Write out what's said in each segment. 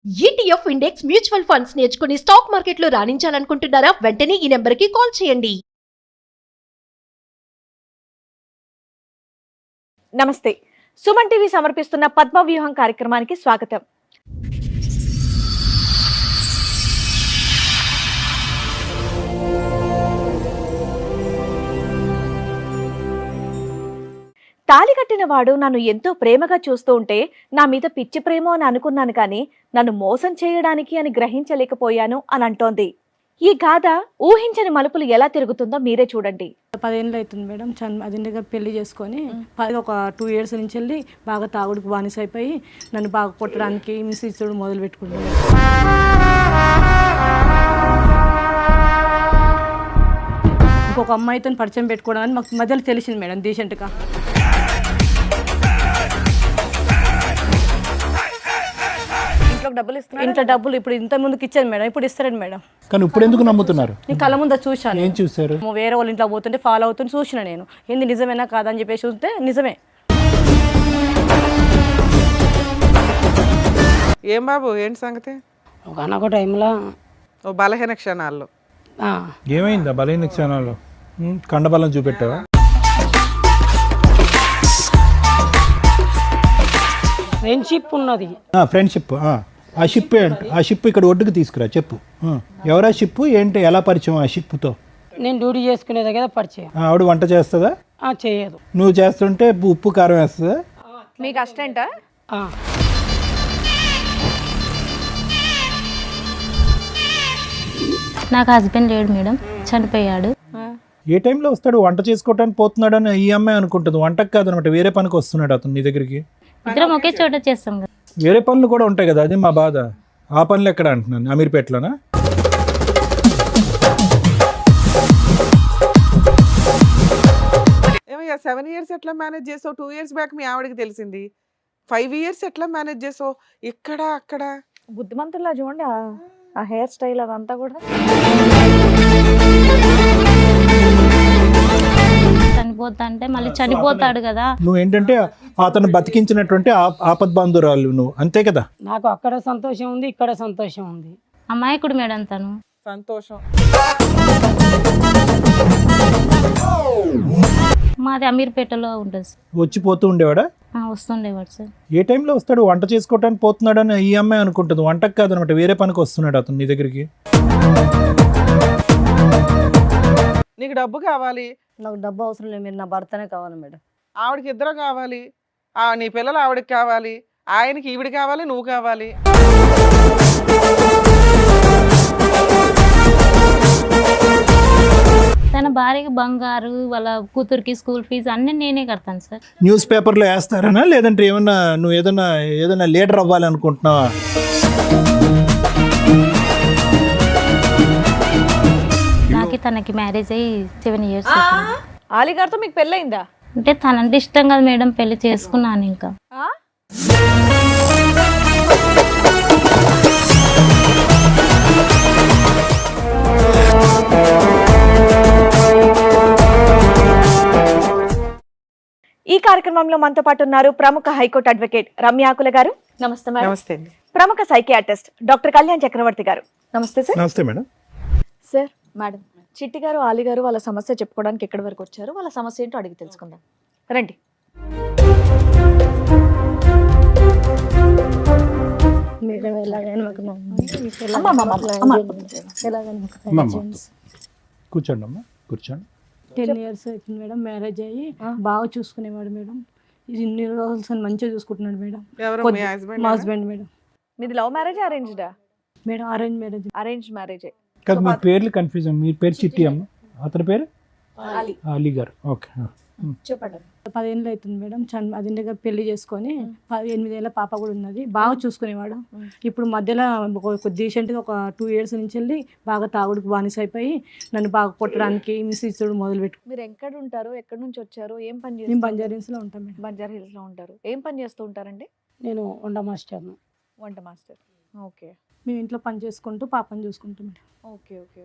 ETF index mutual funds నేర్చుకుని stock మార్కెట్లో రాణించాలనుకుంటున్నారా? వెంటనే ఈ నెంబర్కి కాల్ చేయండి. నమస్తే. సుమన్ టీవీ సమర్పిస్తున్న పద్మవ్యూహం కార్యక్రమానికి స్వాగతం. తాళి కట్టిన వాడు నన్ను ఎంతో ప్రేమగా చూస్తూ ఉంటే నా మీద పిచ్చి ప్రేమో అని అనుకున్నాను, కానీ నన్ను మోసం చేయడానికి అని గ్రహించలేకపోయాను అని అంటోంది. ఈ గాథ ఊహించని మలుపులు ఎలా తిరుగుతుందో మీరే చూడండి. 10 ఏళ్ళు అవుతుంది మేడం. అదింటిగా పెళ్లి చేసుకొని ఒక 2 years నుంచి వెళ్ళి బాగా తాగుడుకు బానిస అయిపోయి నన్ను బాగా కొట్టడానికి హింసించడం మొదలు పెట్టుకుంటాను. ఇంకొక అమ్మాయితో పరిచయం పెట్టుకోవడం అని మాకు మధ్యలో తెలిసింది మేడం డీసెంట్గా. ఇంట్లో డబ్బులు ఇప్పుడు ఇంత ముందుకు ఇచ్చాను మేడం, ఇప్పుడు ఇస్తారండి మేడం. కానీ ఇప్పుడు ఎందుకు నమ్ముతున్నారు? నేను కళ్ళ ముందు చూశాను. ఏం చూసారు? వేరే వాళ్ళ ఇంట్లో పోతుంటే ఫాలో అవుతుంటే చూసిన నేను. ఏంది నిజమేనా కాదని చెప్పేసి చూస్తే నిజమే. ఏం బాబు ఏంటి సంగతి? ఒకనొక టైంలో ఓ బలహీన క్షణాల్లో ఏమైందా బలహీన క్షణాల్లో? కండబలం చూపెట్టావా? ఫ్రెండ్షిప్ ఉన్నది. ఫ్రెండ్షిప్. ఆ షిప్ ఏంటి? ఆ షిప్ ఇక్కడ ఒడ్డుకు తీసుకురా, చెప్పు. ఎవరా షిప్ ఏంటి? ఎలా పరిచయం ఆ షిప్తో? నేను డ్యూటీ చేసుకునే దగ్గర పరిచయం. ఆవిడ వంట చేస్తుందా? చేయదు. నువ్వు చేస్తుంటే ఉప్పు కారం వేస్తుందా? మీకు అసిస్టెంటా? నాకు హస్బెండ్ లేడు మేడం, చనిపోయాడు. ఏ టైంలో వస్తాడు? వంట చేసుకోవటానికి పోతున్నాడు అని ఈ అమ్మాయి అనుకుంటుంది. వంటకు కాదనమాట, వేరే పనికి వస్తున్నాడు అతను నీ దగ్గరికి. ఇద్దరం ఒకే చోట చేస్తాం కదా. వేరే పనులు కూడా ఉంటాయి కదా, అది మా బాధ. ఆ పనులు ఎక్కడ అంటున్నాను? అమీర్పేటలోనా? ఏమయ్యా 7 years ఎట్లా మేనేజ్ చేసావు? 2 years బ్యాక్ మీ ఆవిడకి తెలిసింది. 5 years ఎట్లా మేనేజ్ చేసావు? ఇక్కడ అక్కడ బుద్ధిమంతుల్లా చూడండి, ఆ హెయిర్ స్టైల్ అదంతా కూడా. చనిపోతా అంటే మళ్ళీ చనిపోతాడు కదా. నువ్వేంటంటే అతను బతికించినటువంటి ఆపద్బాంధురాలు నువ్వు, అంతే కదా? నాకు అక్కడ సంతోషం ఉంది, ఇక్కడ సంతోషం ఉంది. అమాయకుడు మేడం తను. సంతోషం. మాది అమీర్పేటలో ఉంటుంది సార్. వచ్చిపోతూ ఉండేవాడా? వస్తుండేవాడు సార్. ఏ టైంలో వస్తాడు? వంట చేసుకోవటానికి పోతున్నాడు అని ఈ అమ్మాయి అనుకుంటుంది. వంటకు కాదనమాట, వేరే పనికి వస్తున్నాడు అతను నీ దగ్గరికి. నీకు డబ్బు కావాలి? నాకు డబ్బు అవసరం లేదు, మీరు నా భర్తనే కావాలి మేడం. ఆవిడకి ఇద్దరు కావాలి. నీ పిల్లలు ఆవిడకి కావాలి, ఆయనకి ఈవిడ కావాలి, నువ్వు కావాలి. తన భార్యకి బంగారు, వాళ్ళ కూతురికి స్కూల్ ఫీజు అన్నీ నేనే కడతాను సార్. న్యూస్ పేపర్లో వేస్తారనా, లేదంటే ఏమన్నా నువ్వు ఏదైనా లీడర్ అవ్వాలనుకుంటున్నావా? నాకు తనకి మ్యారేజ్ అయ్యి 7 years. ఆలిగారితో మీకు పెళ్ళయిందా? అంటే తనంటే ఇష్టం కదా మేడం, పెళ్లి చేసుకున్నాను. ఇంకా ఈ కార్యక్రమంలో మనతో పాటు ఉన్నారు ప్రముఖ హైకోర్టు అడ్వకేట్ రమ్యాకుల గారు. నమస్తే మేడం. నమస్తే అండి. ప్రముఖ సైకియాట్రిస్ట్ డాక్టర్ కళ్యాణ్ చక్రవర్తి గారు. నమస్తే సార్. నమస్తే మేడం. సార్, మేడం, చిట్టి గారు ఆలి గారు వాళ్ళ సమస్య చెప్పుకోవడానికి ఎక్కడి వరకు వచ్చారు, వాళ్ళ సమస్య ఏంటో అడిగి తెలుసుకుందాం. రండి. కూర్చోండి అమ్మా, కూర్చోండి. 10 years అవుతుంది మేడం మ్యారేజ్ అయ్యి. బాగా చూసుకునేవాడు మేడం. ఇన్ని రోజులు మంచిగా చూసుకుంటున్నాడు మేడం. ఎవరు? మీ హస్బెండ్? మా హస్బెండ్ మేడం. మీది లవ్ మ్యారేజ్ అరేంజ్డా? Madam arrange marriage. Arrange marriage. కాదు, మీ పేర్లు కన్ఫ్యూజన్. మీ పేరు చిట్టి అమ్మ, అతని పేరు అలీ గారు. ఓకే, చెప్పండి. 10 ఏళ్ళు అవుతుంది మేడం. అదింటిగా పెళ్లి చేసుకొని 8 ఏళ్ళ పాప కూడా ఉన్నది. బాగా చూసుకునేవాడు. ఇప్పుడు మధ్యలో డీసెంట్గా ఒక 2 years నుంచి వెళ్ళి బాగా తాగుడుకు బానిస అయిపోయి నన్ను బాగా కొట్టడానికి హింసించడం మొదలు పెట్టు. మీరు ఎక్కడ ఉంటారు, ఎక్కడి నుంచి వచ్చారు, ఏం పని మేము చేస్తారు? బంజారా హిల్స్లో ఉంటాం మేడం. బంజారా హిల్స్ లో ఉంటారు. ఏం పని చేస్తూ ఉంటారండి? నేను వంట మాస్టర్ను. వంట మాస్టర్. ఓకే మేము ఇంట్లో పని చేసుకుంటూ పాపని చూసుకుంటాం మేడం. ఓకే ఓకే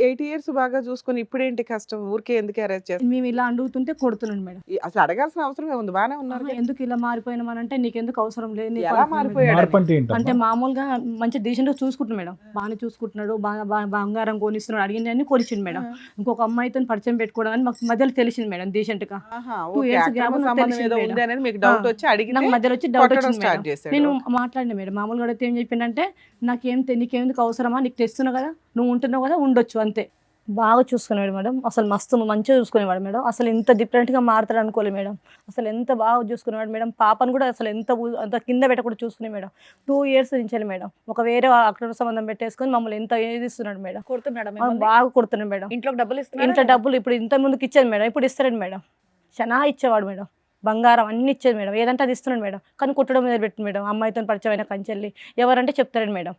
8 ఇయర్స్ బాగా చూసుకొని ఇప్పుడేంటి కష్టం? ఊరికే ఎందుకు అరెస్ట్ చేస్తారు? మేము ఇలా అడుగుతుంటే కొడుతున్నాడు మేడం. అసలు అడగాల్సిన అవసరమే ఉంది, బానే ఉన్నారు కదా. ఎందుకు ఇలా మారిపోయినామనంటే నీకెందుకు అవసరం లేదు, నీకు ఎలా అనుకున్నాడు మారిపోయాడు? మార్పు అంటే ఏంటమ్మా? అంటే మామూలుగా మంచి డీసెంట్గా చూసుకుంటున్నాడు మేడం, బాగానే చూసుకుంటున్నాడు, బంగారం కొనిస్తున్నాడు, అడిగింది కొనిచ్చిండు మేడం. ఇంకొక అమ్మాయితో పరిచయం పెట్టుకోవడం అని మాకు మధ్యలో తెలిసింది మేడం డీసెంట్గా. ఆహా, 2 ఓకే. years అక్రమ gap సంబంధం తెలిసింది ఏదో మేడం. ఉంది అనేది మీకు డౌట్ వచ్చి అడిగితే నాకు మధ్యలో వచ్చి డౌట్ కొట్టడం వచ్చింది స్టార్ట్ మేడం. చేశాడు. నేను మాట్లాడిన మేడం మామూలుగా అడిగితే ఏం చెప్పిండంటే నీకెందుకు అవసరమా, నీకు తెస్తున్నావు కదా, నువ్వు ఉంటున్నావు కదా, ఉండొచ్చు అంతే. బాగా చూసుకునేవాడు మేడం, అసలు మస్తు మంచిగా చూసుకునేవాడు మేడం. అసలు ఇంత డిఫరెంట్గా మారుతాడు అనుకోలేదు మేడం. అసలు ఎంత బాగా చూసుకునేవాడు మేడం. పాపను కూడా అసలు అంత కింద పెట్టకుండా చూసుకునే మేడం. 2 years నుంచి మేడం ఒక వేరే అక్రమ సంబంధం పెట్టేసుకొని మమ్మల్ని ఎంత ఏదిస్తున్నాడు మేడం. కొడుతున్నాడా బాగా కొడుతున్నాడు మేడం. ఇంట్లోకి డబ్బులు ఇస్తున్నా ఇంట్లో డబ్బులు ఇప్పుడు ఇంత ముందుకు ఇచ్చాను మేడం, ఇప్పుడు ఇస్తాడు మేడం. చాలా ఇచ్చేవాడు మేడం, బంగారం అన్ని ఇచ్చేది మేడం, ఏదంటే అది ఇస్తున్నాడు మేడం. కానీ కుట్టడం మీద పెట్టింది మేడం. అమ్మాయితో పరిచయం అయిన కంచెల్లి ఎవరంటే చెప్తాడు మేడం,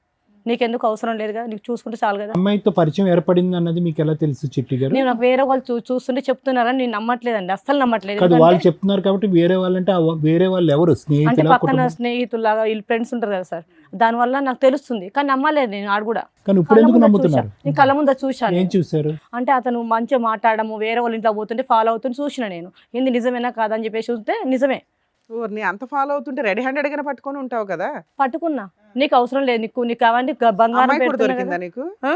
నీకెందుకు అవసరం లేదు కదా, నీకు చూసుకుంటే చాలు కదా. అమ్మాయితో పరిచయం ఏర్పడింది అన్నది మీకు ఎలా తెలుసు చిట్టి గారు? నేను నాకు వేరే వాళ్ళు చూస్తుంటే చెప్తున్నారని నేను నమ్మట్లేదండి, అస్సలు నమ్మట్లేదు. కాదు, వాళ్ళు ఎందుకంటే చెప్తున్నారు కాబట్టి వేరే వాళ్ళంటే వేరే వాళ్ళు ఎవరు? అంటే స్నేహితులా, పక్కన కుటుంబం? స్నేహితులాగా వీళ్ళు ఫ్రెండ్స్ ఉంటారు కదా సార్, దానివల్ల నాకు తెలుస్తుంది. కానీ నమ్మలేదు నేను ఆడు కూడా. కానీ ఇప్పుడు ఎందుకు నమ్ముతున్నారు? నేను కళ్ళ ముందు చూశాను. ఏం చూసారు? అంటే అతను మంచిగా మాట్లాడము, వేరే వాళ్ళ ఇంట్లో పోతుంటే ఫాలో అవుతుంటే చూసిన నేను, ఏంది నిజమేనా కాదని చెప్పేసి చూస్తే నిజమే. నీ అంత ఫాలో అవుతుంటే రెడీ హ్యాండెడ్ గానే పట్టుకొని ఉంటావు కదా. పట్టుకున్నా, నీకు అవసరం లేదు, నీకు అవన్నీ బంగారం అమ్మాయి కూడా పెడుతున్నా దొరికిందా కదా. నీకు? ఆ?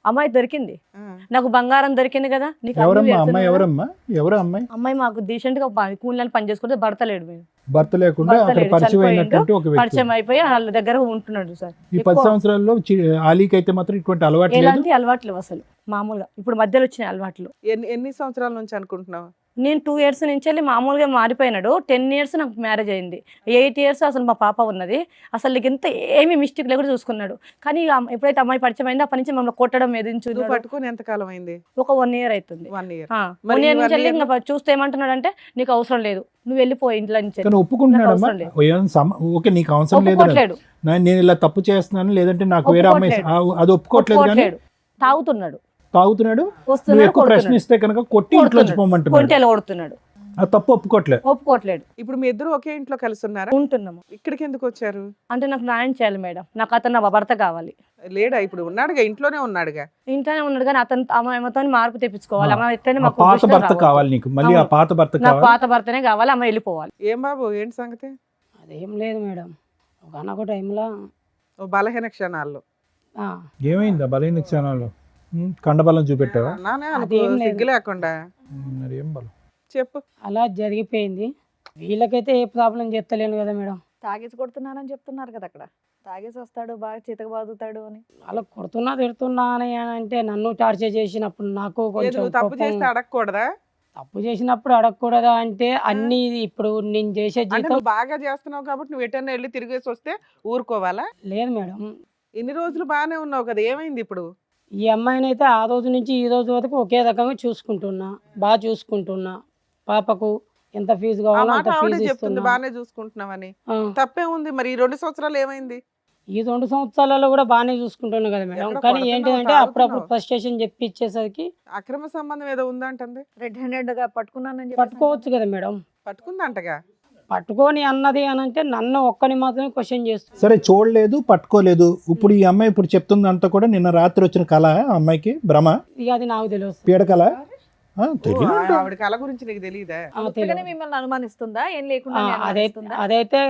అమ్మాయి దొరికింది, ఆ. నాకు బంగారం దొరికింది కదా. నీకు అన్నీ ఎవరమ్మా పెడుతున్నా అమ్మాయి? కదా. ఎవరమ్మా? ఎవరు అమ్మాయి? అమ్మాయి మాకు డీసెంట్ గా కూలీలను పని చేసుకుంటే భర్త లేడు మేము, భర్త లేకుండా భర్త అక్కడ లేడు, పరిచయం చనిపోయిండు. అయినటువంటి ఒక వ్యక్తి. పరిచయం అయిపోయి వాళ్ళ దగ్గర ఉంటున్నాడు సార్. ఈ 10 సంవత్సరాల్లో ఆలీకి అయితే మాత్రం ఇటువంటి అలవాటు లేదు. ఎలాంటి అలవాట్లు లేవు అసలు, మామూలుగా ఇప్పుడు మధ్యలో వచ్చిన అలవాట్లు. ఎన్ని సంవత్సరాల నుంచి అనుకుంటున్నావు? నేను 2 years నుంచి వెళ్ళి మామూలుగా మారిపోయినాడు. 10 years నాకు మ్యారేజ్ అయింది. 8 years అసలు మా పాప ఉన్నది. అసలు నీకు ఎంత ఏమీ మిస్టేక్ లేకుండా చూసుకున్నాడు. కానీ ఎప్పుడైతే అమ్మాయి పరిచయం అయిందో అప్పటి నుంచి మమ్మల్ని కొట్టడం నువ్వు ఎదించు. పట్టుకొని ఎంత కాలం అయింది? ఒక 1 year అవుతుంది. 1 year. 1 year నుంచి వెళ్ళి ఇంకా చూస్తే ఏమంటున్నాడు అంటే నీకు అవసరం లేదు, నువ్వు వెళ్ళిపోయి ఇంట్లో నుంచి. కానీ ఒప్పుకుంటున్నాడమ్మా? నాకు అవసరం ఓకే, నీకు అవసరం లేదు, ఒప్పుకోవట్లేడు, నేను ఇలా తప్పు చేస్తున్నాను, లేదంటే నాకు వేరే అమ్మాయి అది ఒప్పుకోవట్లేదు. కానీ తాగుతున్నాడు, తాగుతున్నాడు. నువ్వు వస్తున్నాడు, ఎక్కువ ప్రశ్నిస్తే కనుక కొట్టి ఇంట్లోంచి పోమంటున్నాడు. కొంటెలు కొడుతున్నాడు, ఆ తప్పు ఒప్పుకోవట్లేదు. ఇప్పుడు మీ ఇద్దరు ఒకే ఇంట్లో కలిసి ఉన్నారా? ఉంటున్నాము. ఇక్కడికి ఎందుకు వచ్చారు? అంటే నాకు న్యాయం చేయాలి మేడం, నాకు అతను నా భర్త కావాలి. లేడా? ఇప్పుడు ఉన్నాడుగా, ఇంట్లోనే ఉన్నాడుగా. ఇంట్లోనే ఉన్నాడు కానీ అతను ఆమెతో మార్పు తెప్పించుకోవాలి. ఆమె ఎట్లయినా ఆ మాకు పాత దృష్టిలో భర్త రావద్దు. కావాలి నీకు, మళ్ళీ ఆ అవును. పాత భర్త నాకు కావాలి. పాత భర్తనే కావాలి, ఆమె వెళ్ళిపోవాలి. ఏం బాబు, ఏంటి సంగతి? అదేం లేదు మేడం, ఒకనొక టైంలో ఓ బలహీన క్షణాల్లో ఏమైందా బలహీన క్షణాల్లో? కండబలం చూపెట్టావా? నానే అదేం లేదు. సిగ్గు లేకుండా మరి ఏం బలం? చెప్పు. అలా జరిగిపోయింది. వీళ్ళకైతే ఏ ప్రాబ్లం చెప్తలేను కదా మేడం. తాగేసి కొడుతున్నానని చెప్తున్నారు కదా అక్కడ. తాగేసి వస్తాడు, బాగా చితక బాదుతాడు అని. అలా కొడుతున్నా తిడుతున్నా అని అంటే నన్ను టార్చర్ చేసినప్పుడు నాకు ఏది కొంచెం నువ్వు తప్పు కోపం. చేస్తే అడగకూడదా? తప్పు చేసినప్పుడు అడగకూడదా అంటే అన్ని ఇప్పుడు నేను చేసే అంటే జీతం నువ్వు బాగా చేస్తున్నావు కాబట్టి నువ్వు ఎటన్నా వెళ్ళి తిరిగేసి వస్తే ఊరుకోవాలా? లేదు మేడం. ఇన్ని రోజులు బాగానే ఉన్నావు కదా, ఏమైంది ఇప్పుడు? ఈ అమ్మాయిని అయితే ఆ రోజు నుంచి ఈ రోజు వరకు ఒకే రకంగా చూసుకుంటున్నా, బాగా చూసుకుంటున్నా. పాపకు ఎంత ఫీజు ఆ కావాలో మాట అంత ఆవిడే ఫీజు చెప్తుంది, ఇస్తున్నా. బాగానే చూసుకుంటున్నావని. ఆ, తప్పే ఉంది. మరి ఈ 2 సంవత్సరాలు ఏమైంది? ఈ 2 సంవత్సరాలలో కూడా బాగానే చూసుకుంటున్నా కదా మేడం. ఎక్కడ కానీ కొడుతున్నావు, ఏంటిదంటే అప్పుడప్పుడు తాగుతున్నావు? ఫ్రస్ట్రేషన్ చెప్పి ఇచ్చేసరికి అక్రమ సంబంధం ఏదో ఉందంటుంది. రెడ్ హ్యాండెడ్ గా పట్టుకున్నానని చెప్పేసి పట్టుకోవచ్చు కదా మేడం. పట్టుకుందంటగా. పట్టుకొని అన్నది అని అంటే నన్ను ఒక్కని మాత్రమే క్వశ్చన్ చేస్తుంది. సరే, చూడలేదు, పట్టుకోలేదు. ఇప్పుడు ఈ అమ్మాయి ఇప్పుడు చెప్తుంది అంతా కూడా నిన్న రాత్రి వచ్చిన కళ, ఆ అమ్మాయికి భ్రమ, ఇక అది నాకు తెలియదు. పీడకల. ఓ, తెలియదు. ఆవిడ కళ గురించి నీకు తెలియదా? ఉత్తగానే మిమ్మల్ని అనుమానిస్తుందా? ఏం లేకుండా అదైతే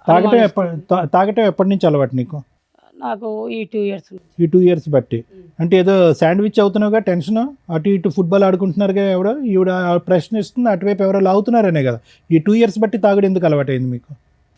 తాగటం అనుమానిస్తుంది. తాగటం ఎప్పటి నుంచి అలవాటు నీకు? నాకు ఈ 2 years ఈ 2 years బట్టి. అంటే ఏదో శాండ్విచ్ అవుతున్నావుగా, టెన్షన్, అటు ఇటు ఫుట్బాల్ ఆడుకుంటున్నారుగా, ఎవడో ఈవిడ ప్రశ్నిస్తుంది, అటువైపు ఎవరో లాగుతున్నారనే కదా. ఈ 2 years బట్టి తాగడం ఎందుకు అలవాటైంది మీకు?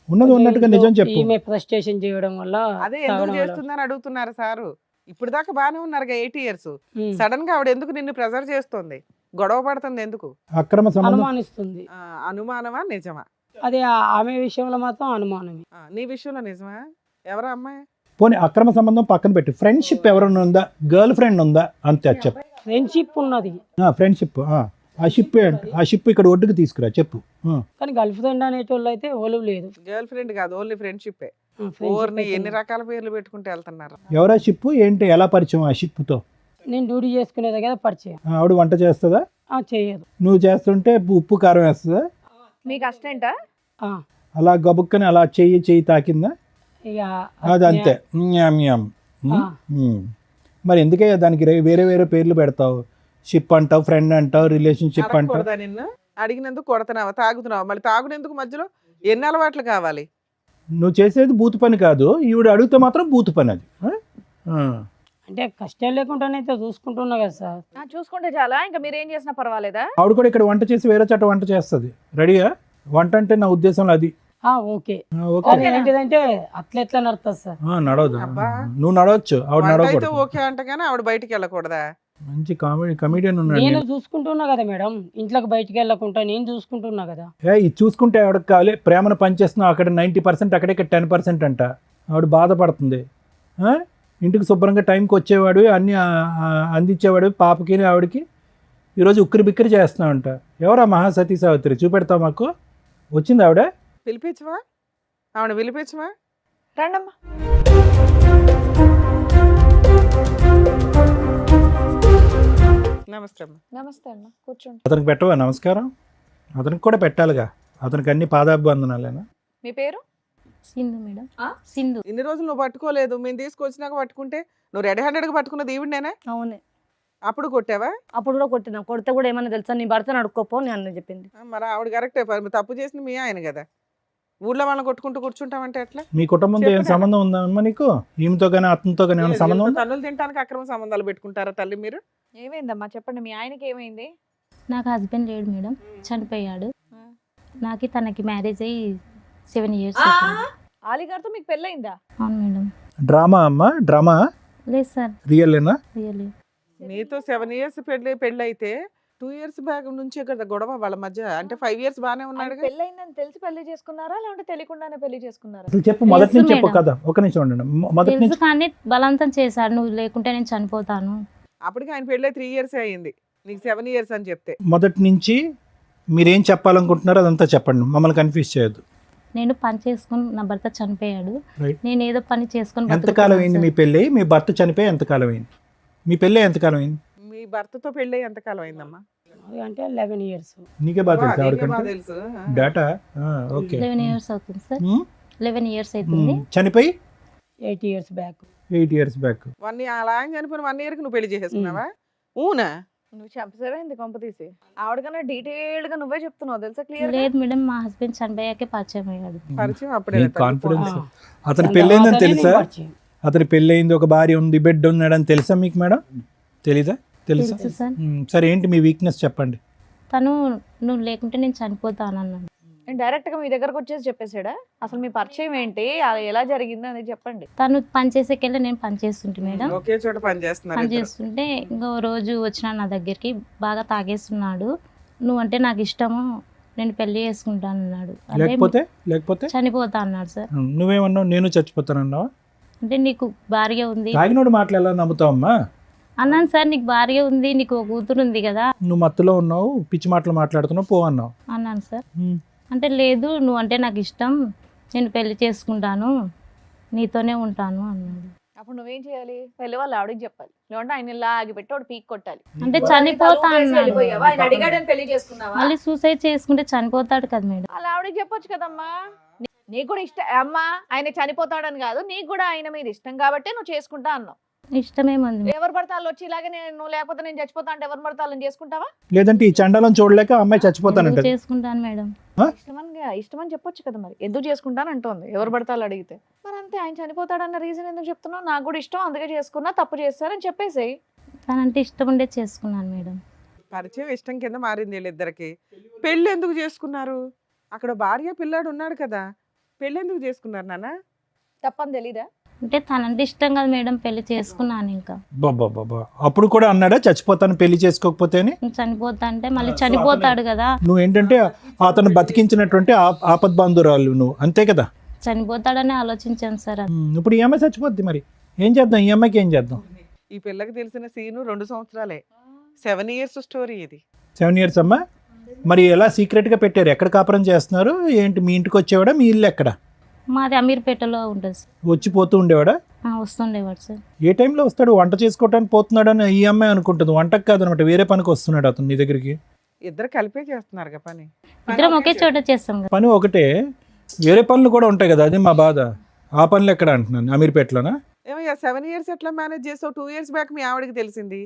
ఉన్నది ఉన్నట్టుగా నిజం చెప్పు. ఈమె ఫ్రస్ట్రేషన్ చేయడం వల్ల అదే ఎందుకు తాగడం వల్ల. చేస్తుందని అడుగుతున్నారు సారు. ఇప్పుడు దాకా బాగానే ఉన్నారుగా 8 years. ఉమ్, సడన్ గా ఆవిడ ఎందుకు నిన్ను ప్రెజర్ చేస్తుంది, గొడవ పడుతుంది ఎందుకు? అక్రమ సంబంధం. అనుమానిస్తుంది. అనుమానమా నిజమా? అదే ఆమె విషయంలో మాత్రం అనుమానమే. నీ విషయంలో నిజమా? ఎవరా అమ్మాయి? పోనీ అక్రమ సంబంధం పక్కన పెట్టి ఫ్రెండ్షిప్ ఎవరైనా ఉందా? గర్ల్ ఫ్రెండ్ ఉందా? అంతే చెప్పు. ఫ్రెండ్షిప్ ఉన్నది ఫ్రెండ్షిప్. ఆ షిప్ ఆ షిప్ ఇక్కడ ఒడ్డుకు తీసుకురా చెప్పు. కానీ గర్ల్ ఫ్రెండ్ అనేటోళ్ళు అయితే ఓలు లేదు. గర్ల్ ఫ్రెండ్ కాదు, ఓన్లీ ఫ్రెండ్షిప్. friendship ఓర్ని అయితే ఎన్ని ఉంది. రకాల పేర్లు పెట్టుకుంటూ వెళ్తున్నారు. ఎవరా షిప్? ఏంటి, ఎలా పరిచయం ఆ షిప్తో? నేను డ్యూటీ చేసుకునే దగ్గర పరిచయం. ఆవిడ వంట చేస్తుందా? చేయదు. నువ్వు చేస్తుంటే ఉప్పు కారం వేస్తుందా? మీకు అసిస్టెంటా? ఆ, అలా గబుక్కని అలా చెయ్యి తాకిందా? ఇక అది అంతే మ్యామ్ మ్యామ్. ఆ. మరి ఎందుకే దానికి వేరే వేరే పేర్లు పెడతావు? షిప్ అంటావు, ఫ్రెండ్ అంటావు, రిలేషన్షిప్ అంటావు. అడగకూడదా నిన్ను? అడిగినందుకు కొడతావా, తాగుతున్నావా? మళ్ళీ తాగునేందుకు మధ్యలో ఎన్ని అలవాట్లు కావాలి? నువ్వు చేసేది బూతు పని కాదు, ఈవిడ అడిగితే మాత్రం బూతు పని అది. అంటే కష్టం లేకుండానైతే చూసుకుంటున్నా కదా సార్. చూసుకుంటే చాలా, ఇంకా మీరు ఏం చేసినా పర్వాలేదా? ఆవిడ కూడా ఇక్కడ వంట చేసి వేరే చోట వంట చేస్తుంది. రెడీగా వంట అంటే నా ఉద్దేశంలో అది. ఓకే. ఓకే. కానీ ఏంటిదంటే అట్లా ఎట్లా నడుస్తుంది సార్? నడవదు. అబ్బా. నువ్వు నడవచ్చు, ఆవిడ వంట అయితే నడవకూడదు. ఓకే అంట కానీ ఆవిడ బయటికి వెళ్ళకూడదా? మంచి కమెడియన్ ఉన్నాడు. నేను చూసుకుంటున్నా కదా మేడం, ఇంట్లోకి బయటికి వెళ్ళకుండా నేను చూసుకుంటున్నా కదా. ఇది చూసుకుంటే ఆవిడకి కావాలి, ప్రేమను పనిచేస్తున్నావు అక్కడ 90%, అక్కడ ఇక్కడ 10% అంట. ఆవిడ బాధపడుతుంది. ఇంటికి శుభ్రంగా టైంకి వచ్చేవాడు, అన్నీ అందించేవాడు పాపకి ఆవిడకి. ఈరోజు ఉక్కిరి బిక్కిరి చేస్తున్నావంట. ఎవరా మహాసతీ సావిత్రి? చూపెడతావు మాకు? వచ్చింది ఆవిడ? పిలిపించవా? ఆవిడ పిలిపించవా? రండమ్మా. నమస్తే అమ్మ. నమస్తే అన్న, కూర్చోండి. అతనికి పెట్టవా నమస్కారం? అతనికి కూడా పెట్టాలిగా, అతనికి అన్ని పాదాభివందనాలేనా? మీ పేరు? సింధు మేడం. ఆ? సింధు. ఇన్ని రోజులు నువ్వు పట్టుకోలేదు, మేము తీసుకొచ్చినాక పట్టుకుంటే నువ్వు రెడీ హ్యాండెడ్గా పట్టుకున్నది ఈవిడనేనా? అవునే, అప్పుడు కొట్టావా? అప్పుడు కూడా కొట్టినా. కొడితే కూడా ఏమన్నా తెలుసా, నీ భర్తను అడుక్కోపో అని అన్న చెప్పింది. మరి ఆవిడ కరెక్టే, తప్పు చేసింది మీ ఆయన కదా. ఊర్లో వాళ్ళని కొట్టుకుంటూ కూర్చుంటామంటే ఎట్లా? మీ కుటుంబంతో ఏం చెప్పు సంబంధం ఉందమ్మా నీకు? ఈమెతో కానీ అతనితో కానీ ఏమైనా సంబంధం ఉందా? తన్నులు తినడానికి అక్రమ సంబంధాలు పెట్టుకుంటారా తల్లి మీరు? ఏమైందమ్మా చెప్పండి, మీ ఆయనకి ఏమైంది? నాకు హస్బెండ్ లేడు మేడం, చనిపోయాడు. నాకు తనకి మ్యారేజ్ అయ్యి 7 years అవుతుంది. ఆలిగారితో మీకు పెళ్ళయిందా? అవును మేడం. డ్రామా అమ్మా, డ్రామా? లేదు సార్, రియల్లేనా? రియల్లీ. నీతో 7 years పెళ్ళి అయితే 2 years బ్యాక్ నుంచే కదా గొడవ వాళ్ళ మధ్య. అంటే 5 years బానే ఆయన ఉన్నాడు. పెళ్ళయిందని తెలిసి పెళ్లి చేసుకున్నారా, లేదంటే తెలియకుండానే పెళ్లి చేసుకున్నారా? అసలు చెప్పు, మొదటి నుంచి తెలుసు చెప్పు మేడం. కదా. ఒక నిమిషం ఉండండి. మొదటి తెలుసు నుంచి కానీ బలవంతం చేశాడు, నువ్వు లేకుంటే నేను చనిపోతాను. అప్పటికి ఆయన పెళ్ళి 3 years అయ్యింది, నీకు 7 years అని చెప్తే. మొదటి నుంచి మీరేం చెప్పాలనుకుంటున్నారో అదంతా చెప్పండి, మమ్మల్ని కన్ఫ్యూజ్ చేయొద్దు. నేను పని చేసుకుని, నా భర్త చనిపోయాడు, Right. నేను ఏదో పని చేసుకుని ఎంతకాలం అయింది మీ బతుకుతున్నాను పెళ్ళి? మీ భర్త చనిపోయి ఎంతకాలం అయింది? మీ పెళ్ళి ఎంతకాలం అయింది? మీ భర్తతో పెళ్ళి ఎంతకాలం అయిందమ్మా? అది అంటే 11 years. నీకే బాగా తెలుసు నీకే బాగా ఆవిడకంటే తెలుసు. డేటా. ఓకే. 11 years అవుతుంది సార్, 11 years అవుతుంది. చనిపోయి 8 years బ్యాక్. 8 years back. అలా ఆయన చనిపోయిన 1 year కి నువ్వు పెళ్లి చేసేసుకున్నావా? ఊనా? నువ్వు చెప్పేసావేంది కొంప తీసి? ఆవిడకన్నా డీటెయిల్డ్ గా నువ్వే చెప్తున్నావు తెలుసా, క్లియర్ గా? లేదు మేడం, మా హస్బెండ్ చనిపోయాకే పరిచయం అయ్యాడు. పరిచయం అప్పుడే నీ తల్లి. కాన్ఫిడెన్స్. ఫోన్. అతని పెళ్ళయిందని తర్వాతనే తెలుసా? నేను పరిచయం. అతని పెళ్ళయింది, ఒక భార్య ఉంది, బిడ్డ ఉన్నాడని తెలుసా మీకు మేడం? తెలీదా? తెలుసా? తెలుసు సార్. సరే, ఏంటి మీ వీక్నెస్ చెప్పండి. తను నువ్వు లేకుంటే నేను చనిపోతాను అన్నాడు. డైరెక్ట్ గా మీ దగ్గరకు వచ్చేసి చెప్పేసాడా? అసలు మీ పరిచయం ఏంటి, అది ఎలా జరిగింది అనేది చెప్పండి. తను పని చేసేకెళ్ళి నేను పని చేస్తుంటే మేడం, ఒకే చోట పని చేస్తున్నారు పని ఇద్దరు. చేస్తుంటే ఇంకో రోజు వచ్చిన నా దగ్గరికి, బాగా తాగేస్తున్నాడు, నువ్వంటే నాకు ఇష్టము, నేను పెళ్లి చేసుకుంటాను అన్నాడు. అంటే లేకపోతే చనిపోతా అన్నాడు సార్. నువ్వేమన్నావు? నేను చచ్చిపోతానన్నావా? అంటే నీకు భార్య ఉంది తాగినోడు మాటలు ఎలా నమ్ముతావమ్మా? అన్నాను సార్, నీకు భార్య ఉంది, నీకు ఒక కూతురు ఉంది కదా నువ్వు మత్తులో ఉన్నావు, పిచ్చి మాటలు మాట్లాడుతున్నావు, పో అన్నావు. అన్నాను సార్. అంటే లేదు, నువ్వు అంటే నాకు ఇష్టం, నేను పెళ్లి చేసుకుంటాను, నీతోనే ఉంటాను అన్నాడు. అప్పుడు నువ్వేం చేయాలి? వెళ్ళి వాళ్ళు ఆవిడకి చెప్పాలి, లేదంటే ఆయన ఇలా ఆగిపెట్టి వాడు పీక్ కొట్టాలి. అంటే చనిపోతా అన్నాడు. వెళ్ళిపోయావా? ఆయన అడిగాడని పెళ్లి చేసుకున్నావా? మళ్ళీ సూసైడ్ చేసుకుంటే చనిపోతాడు కదా మేడం. అలా ఆవిడకి చెప్పొచ్చు కదమ్మా. నీకు కూడా ఇష్టం అమ్మా, ఆయన చనిపోతాడని కాదు, నీకు కూడా ఆయన మీద ఇష్టం కాబట్టి నువ్వు చేసుకుంటా అన్నావు. ఇష్టమేముంది, ఎవరు పడితే వాళ్ళు వచ్చి ఇలాగే నువ్వు లేకపోతే నేను చచ్చిపోతా అంటే ఎవరు పడితే వాళ్ళని చేసుకుంటావా? లేదంటే ఈ చండాలం చూడలేక అమ్మాయి చచ్చిపోతానంట. చేసుకుంటాను మేడం. ఇష్టమని చెప్పొచ్చు కదా, మరి ఎందుకు చేసుకుంటాను అంటోంది. ఎవరు పడితే వాళ్ళు అడిగితే మరి అంతే. ఆయన చనిపోతాడన్న రీజన్ ఎందుకు చెప్తున్నావు? నాకు కూడా ఇష్టం, అందుకే చేసుకున్నా, తప్పు చేస్తారని చెప్పేసి. తనంటే ఇష్టం ఉండే చేసుకున్నాను మేడం. పరిచయం ఇష్టం కింద మారింది వీళ్ళిద్దరికి. పెళ్ళి ఎందుకు చేసుకున్నారు? అక్కడ భార్య పిల్లాడు ఉన్నాడు కదా, పెళ్ళి ఎందుకు చేసుకున్నారు నాన్న? తప్పని తెలీదా? అంటే తనంటే ఇష్టం కదా మేడం, పెళ్లి చేసుకున్నాను. ఇంకా బాబా అప్పుడు కూడా అన్నాడా చచ్చిపోతాను పెళ్లి చేసుకోకపోతే అని? చనిపోతా అంటే మళ్ళీ చనిపోతాడు కదా, నువ్వు ఏంటంటే అతను బతికించినటువంటి ఆపద్ బాంధురాలు నువ్వు, అంతే కదా? చనిపోతాడని ఆలోచించాను సార్. ఇప్పుడు ఈ అమ్మాయి చచ్చిపోద్ది, మరి ఏం చేద్దాం? ఈ అమ్మాయికి ఏం చేద్దాం? ఈ పిల్లకి తెలిసిన సీను 2 సంవత్సరాలే. 7 years స్టోరీ ఇది. 7 years అమ్మా. మరి ఎలా సీక్రెట్గా పెట్టారు? ఎక్కడ కాపురం చేస్తున్నారు ఏంటి? మీ ఇంటికి వచ్చేవాడా? మీ ఇల్లు ఎక్కడ? మాది అమీర్పేటలో ఉంటుంది సార్. వచ్చిపోతూ ఉండేవాడా? వస్తుండేవాడు సార్. ఏ టైంలో వస్తాడు? వంట చేసుకోవడానికి పోతున్నాడు అని ఈ అమ్మాయి అనుకుంటుంది. వంటకు కాదనమాట, వేరే పనికి వస్తున్నాడు అతను నీ దగ్గరికి. ఇద్దరు కలిపే చేస్తున్నారు కదా పని. ఇద్దరం ఒకే చోట చేస్తాం కదా. పని ఒకటే, వేరే పనులు కూడా ఉంటాయి కదా, అది మా బాధ. ఆ పనులు ఎక్కడ అంటున్నాను, అమీర్పేటలోనా? ఏమయ్యా 7 ఇయర్స్ ఎట్లా మేనేజ్ చేసావు? 2 ఇయర్స్ బ్యాక్ మీ ఆవిడకి తెలిసింది.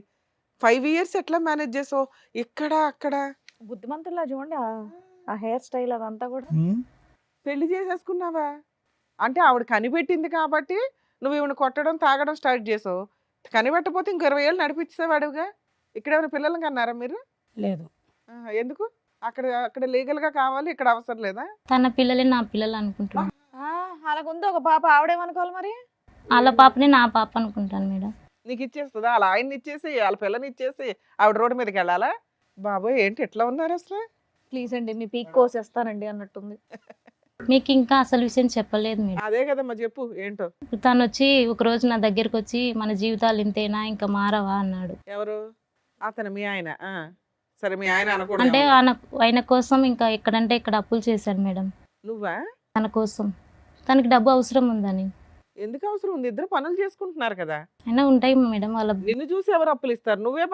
5 ఇయర్స్ ఎట్లా మేనేజ్ చేసావు? ఇక్కడ అక్కడ బుద్ధిమంతుల్లా చూడండి ఆ హెయిర్ స్టైల్ అదంతా కూడా. ఉమ్. పెళ్లి చేసేసుకున్నావా? అంటే ఆవిడ కనిపెట్టింది కాబట్టి నువ్వు ఈవిడ కొట్టడం తాగడం స్టార్ట్ చేసావు. కనిపెట్టకపోతే ఇంక 20 ఏళ్ళు నడిపించేవాడుగా. ఇక్కడ ఏమైనా పిల్లలకి అన్నారా మీరు? లేదు. ఎందుకు? అక్కడ అక్కడ లీగల్ గా కావాలి, ఇక్కడ అవసరం లేదా? తన పిల్లలే నా పిల్లలు అనుకుంటున్నాను. అలాగుంది ఒక పాప, ఆవిడేమనుకోవాలి మరి? వాళ్ళ పాపని నా పాప అనుకుంటాను మేడం. నీకు ఇచ్చేస్తుందా? వాళ్ళ ఆయన్ని ఇచ్చేసి వాళ్ళ పిల్లని ఇచ్చేసి ఆవిడ రోడ్డు మీదకి వెళ్ళాలా? బాబోయ్ ఏంటి ఎట్లా ఉన్నారు అసలు? ప్లీజ్ అండి మీ పీక్ కోసేస్తానండి అన్నట్టుంది. మీకు ఇంకా అసలు విషయం చెప్పలేదు మేడం. అదే కదమ్మా చెప్పు ఏంటో. తను వచ్చి ఒకరోజు నా దగ్గరికి వచ్చి మన జీవితాలు ఇంతేనా ఇంకా మారవా అన్నాడు. ఎవరు? అతను మీ ఆయన? సరే మీ ఆయన అనకూడదు. అంటే ఆయన కోసం ఇంకా ఎక్కడంటే ఇక్కడ అప్పులు చేశాడు మేడం. నువ్వా? తన కోసం, తనకి డబ్బు అవసరం ఉందని. ఎందుకు అవసరం ఉంది? ఇద్దరు పనులు చేసుకుంటున్నారు కదా. అయినా ఉంటాయి మేడం వాళ్ళ. నిన్ను చూసి ఎవరు అప్పులు ఇస్తారు? నువ్వే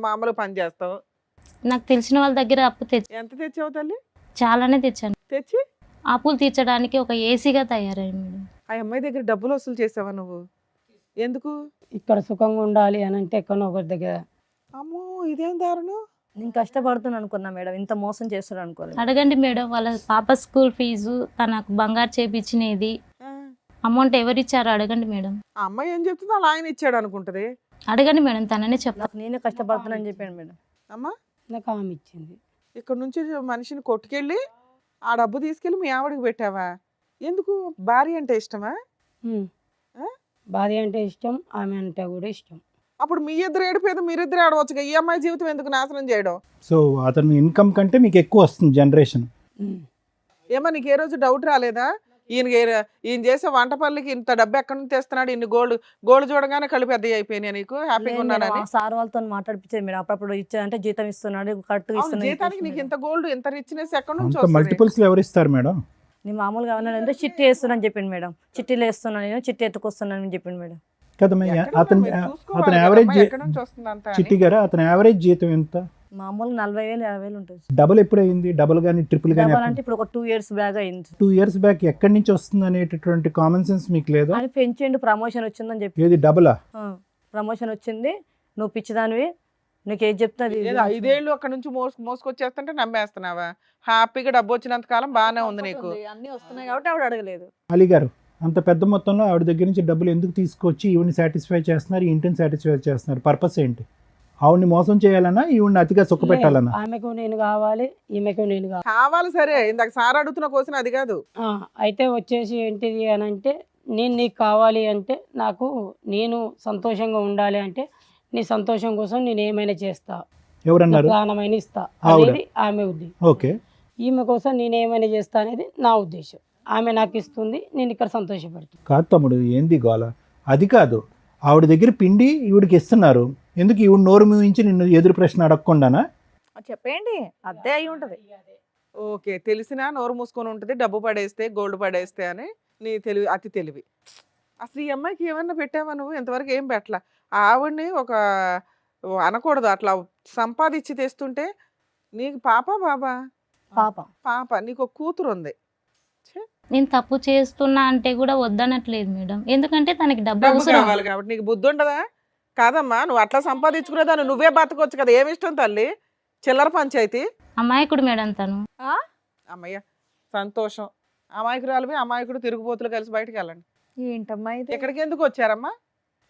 మామూలు పని చేస్తావు. నాకు తెలిసిన వాళ్ళ దగ్గర అప్పు తెచ్చి ఎంత తెచ్చావు తల్లి? చాలానే తెచ్చాను. తెచ్చి అప్పులు తీర్చడానికి ఒక ఏసీగా తయారయ్యాను మేడం. ఆ అమ్మాయి దగ్గర డబ్బులు వసూలు చేసావా నువ్వు? ఎందుకు? ఇక్కడ సుఖంగా ఉండాలి అని అంటే ఎక్కడో ఒకరి దగ్గర. అమ్మో ఇదేం దారుణం. నేను కష్టపడుతున్నాను అనుకున్నా మేడం, ఇంత మోసం చేస్తున్నాను అనుకోలేదు. అడగండి మేడం, వాళ్ళ పాప స్కూల్ ఫీజు, తనకు బంగారు చేపించినది ఆ, అమౌంట్ ఎవరిచ్చారో అడగండి మేడం. ఆ అమ్మాయి ఏం చెప్తుందో అలా ఆయన ఇచ్చాడు అనుకుంటది. అడగండి మేడం, తననే చెప్తా. నాకు నేనే కష్టపడుతున్నాను చెప్పాను మేడం. అమ్మా నాకు ఆమె ఇచ్చింది. ఇక్కడ నుంచి మనిషిని కొట్టుకెళ్ళి ఆ డబ్బు తీసుకెళ్ళి మీ ఆవిడకి పెట్టావా? ఎందుకు? భార్య అంటే ఇష్టమా? ఉమ్. ఆ? భార్య అంటే ఇష్టం, ఆమె అంటే కూడా ఇష్టం. అప్పుడు మీ ఇద్దరు ఏడిపోయేది మీరిద్దరు ఆడవచ్చుగా. ఈ అమ్మాయి జీవితం ఎందుకు నాశనం చేయడం? సో అతని ఇన్కమ్ కంటే మీకు ఎక్కువ వస్తుంది జనరేషన్. ఉమ్. ఏమో నీకు ఏ రోజు డౌట్ రాలేదా? ఈయన చేసే వంట పనులకి ఇంత డబ్బు ఎక్కడి నుంచి తెస్తున్నాడు? ఇన్ని గోల్డ్ చూడగానే కళ్ళు పెద్ద అయిపోయినాయి. నీకు హ్యాపీగా ఉన్నానని సార్ వాళ్ళతో మాట్లాడిపించేది మేడం. అప్పుడప్పుడు ఇచ్చానంటే జీతం ఇస్తున్నాడు, కరెక్ట్ జీతానికి నీకు ఇంత గోల్డ్ ఇంత రిచ్నెస్ ఎక్కడి నుంచి అంత వస్తుంది? మల్టిపుల్స్ ఎవరు ఇస్తారు మేడం? నేను మామూలుగా ఏమన్నానంటే చిట్టి వేస్తున్నాను చెప్పింది మేడం. చిట్టీలు వేస్తున్నాను, నేను చిట్టి ఎత్తుకొస్తున్నాను అని చెప్పింది మేడం. కదా ఎక్కడ అతని మీరు చూసుకోవాలి అతని కదమ్మా, యావరేజ్ ఎక్కడి నుంచి వస్తుంది అంతా అని. చిట్టి గారు అతని యావరేజ్ జీతం ఎంత? మామూలు 40,000 50,000 ఉంటుంది. డబుల్ ఎప్పుడు అయింది? డబుల్ కానీ ట్రిపుల్ కానీ? డబల్ అంటే ఇప్పుడు ఒక 2 years బ్యాగ్ అయింది. 2 years బ్యాక్ ఎక్కడి నుంచి వస్తుంది అనేటటువంటి కామన్ సెన్స్ మీకు లేదా? అని పెంచిండు, ప్రమోషన్ వచ్చిందని చెప్పి. ఏది డబులా? ప్రమోషన్ వచ్చింది, నువ్వు పిచ్చిదానివి, నీకు ఏది చెప్తుంది. ఏదో 5 ఏళ్ళు అక్కడ నుంచి మోసుకొచ్చేస్తుంటే నమ్మేస్తున్నావా? హ్యాపీగా డబ్బు వచ్చినంత కాలం బాగానే ఉంది నీకు. అన్ని వస్తున్నాయి కాబట్టి ఆవిడ అడగలేదు. అలీ గారు అంత పెద్ద మొత్తంలో ఆవిడ దగ్గర నుంచి డబ్బులు ఎందుకు తీసుకొచ్చి ఈవిని సాటిస్ఫై చేస్తున్నారు, ఈ ఇంటిని సాటిస్ఫై చేస్తున్నారు? పర్పస్ ఏంటి? ఆవిడ్ని మోసం చేయాలన్నా, ఈవిడ్ని అతిగా సుఖ పెట్టాలన్నా? ఆమెకు నేను కావాలి, ఈమెకు నేను కావాలి. కావాలి సరే, ఇందాక సార్ అడుగుతున్న క్వశ్చన్ అది కాదు. అయితే వచ్చేసి ఏంటిది అని అంటే, నేను నీకు కావాలి అంటే, నేను సంతోషంగా ఉండాలి అంటే, నీ సంతోషం కోసం నేను ఏమైనా చేస్తా, ఎవరన్నారు? ప్రాణమైన ఇస్తా ఆవిడ. అనేది ఆమె ఉద్దేశం. ఓకే. ఈమె కోసం నేను ఏమైనా చేస్తా అనేది నా ఉద్దేశం. ఆమె నాకు ఇస్తుంది, నేను ఇక్కడ సంతోషపడుతుంది. కాదు తమ్ముడు, ఏంది గోల? అది కాదు, ఆవిడ దగ్గర పిండి ఈవిడికి ఇస్తున్నారు, ఎందుకు ఈవిడ నోరు మూయించి నిన్ను ఎదురు ప్రశ్న అడగకుండానా? చెప్పేయండి, అదే అయి ఉంటది. ఓకే, తెలిసినా నోరు మూసుకొని ఉంటుంది, డబ్బు పడేస్తే గోల్డ్ పడేస్తే అని. నీ తెలివి అతి తెలివి. అసలు ఈ అమ్మాయికి ఏమన్నా పెట్టావా నువ్వు? ఇంతవరకు ఏం పెట్టలా. ఆవిడ్ని ఒక అనకూడదు, అట్లా సంపాదించి తెస్తుంటే. నీకు పాప బాబా? పాప. నీకు ఒక కూతురు ఉంది. నేను తప్పు చేస్తున్నా అంటే కూడా వద్దనట్లేదు మేడం, ఎందుకంటే తనకి డబ్బు డబ్బు అవసరం. కావాలి కాబట్టి. నీకు బుద్ధి ఉండదా? కాదమ్మా, నువ్వు అట్లా సంపాదించుకునేదాన్ని నువ్వే బతకొచ్చు కదా. ఏమి ఇష్టం తల్లి? చిల్లర పంచాయతీ. అమాయకుడు మేడం తను. అమ్మయ్య సంతోషం. అమాయకురాలు అమాయకుడు తిరుగుబోతులు కలిసి బయటకు వెళ్ళండి. ఏంటమ్మా ఇది? ఎక్కడికి ఎందుకు వచ్చారమ్మా?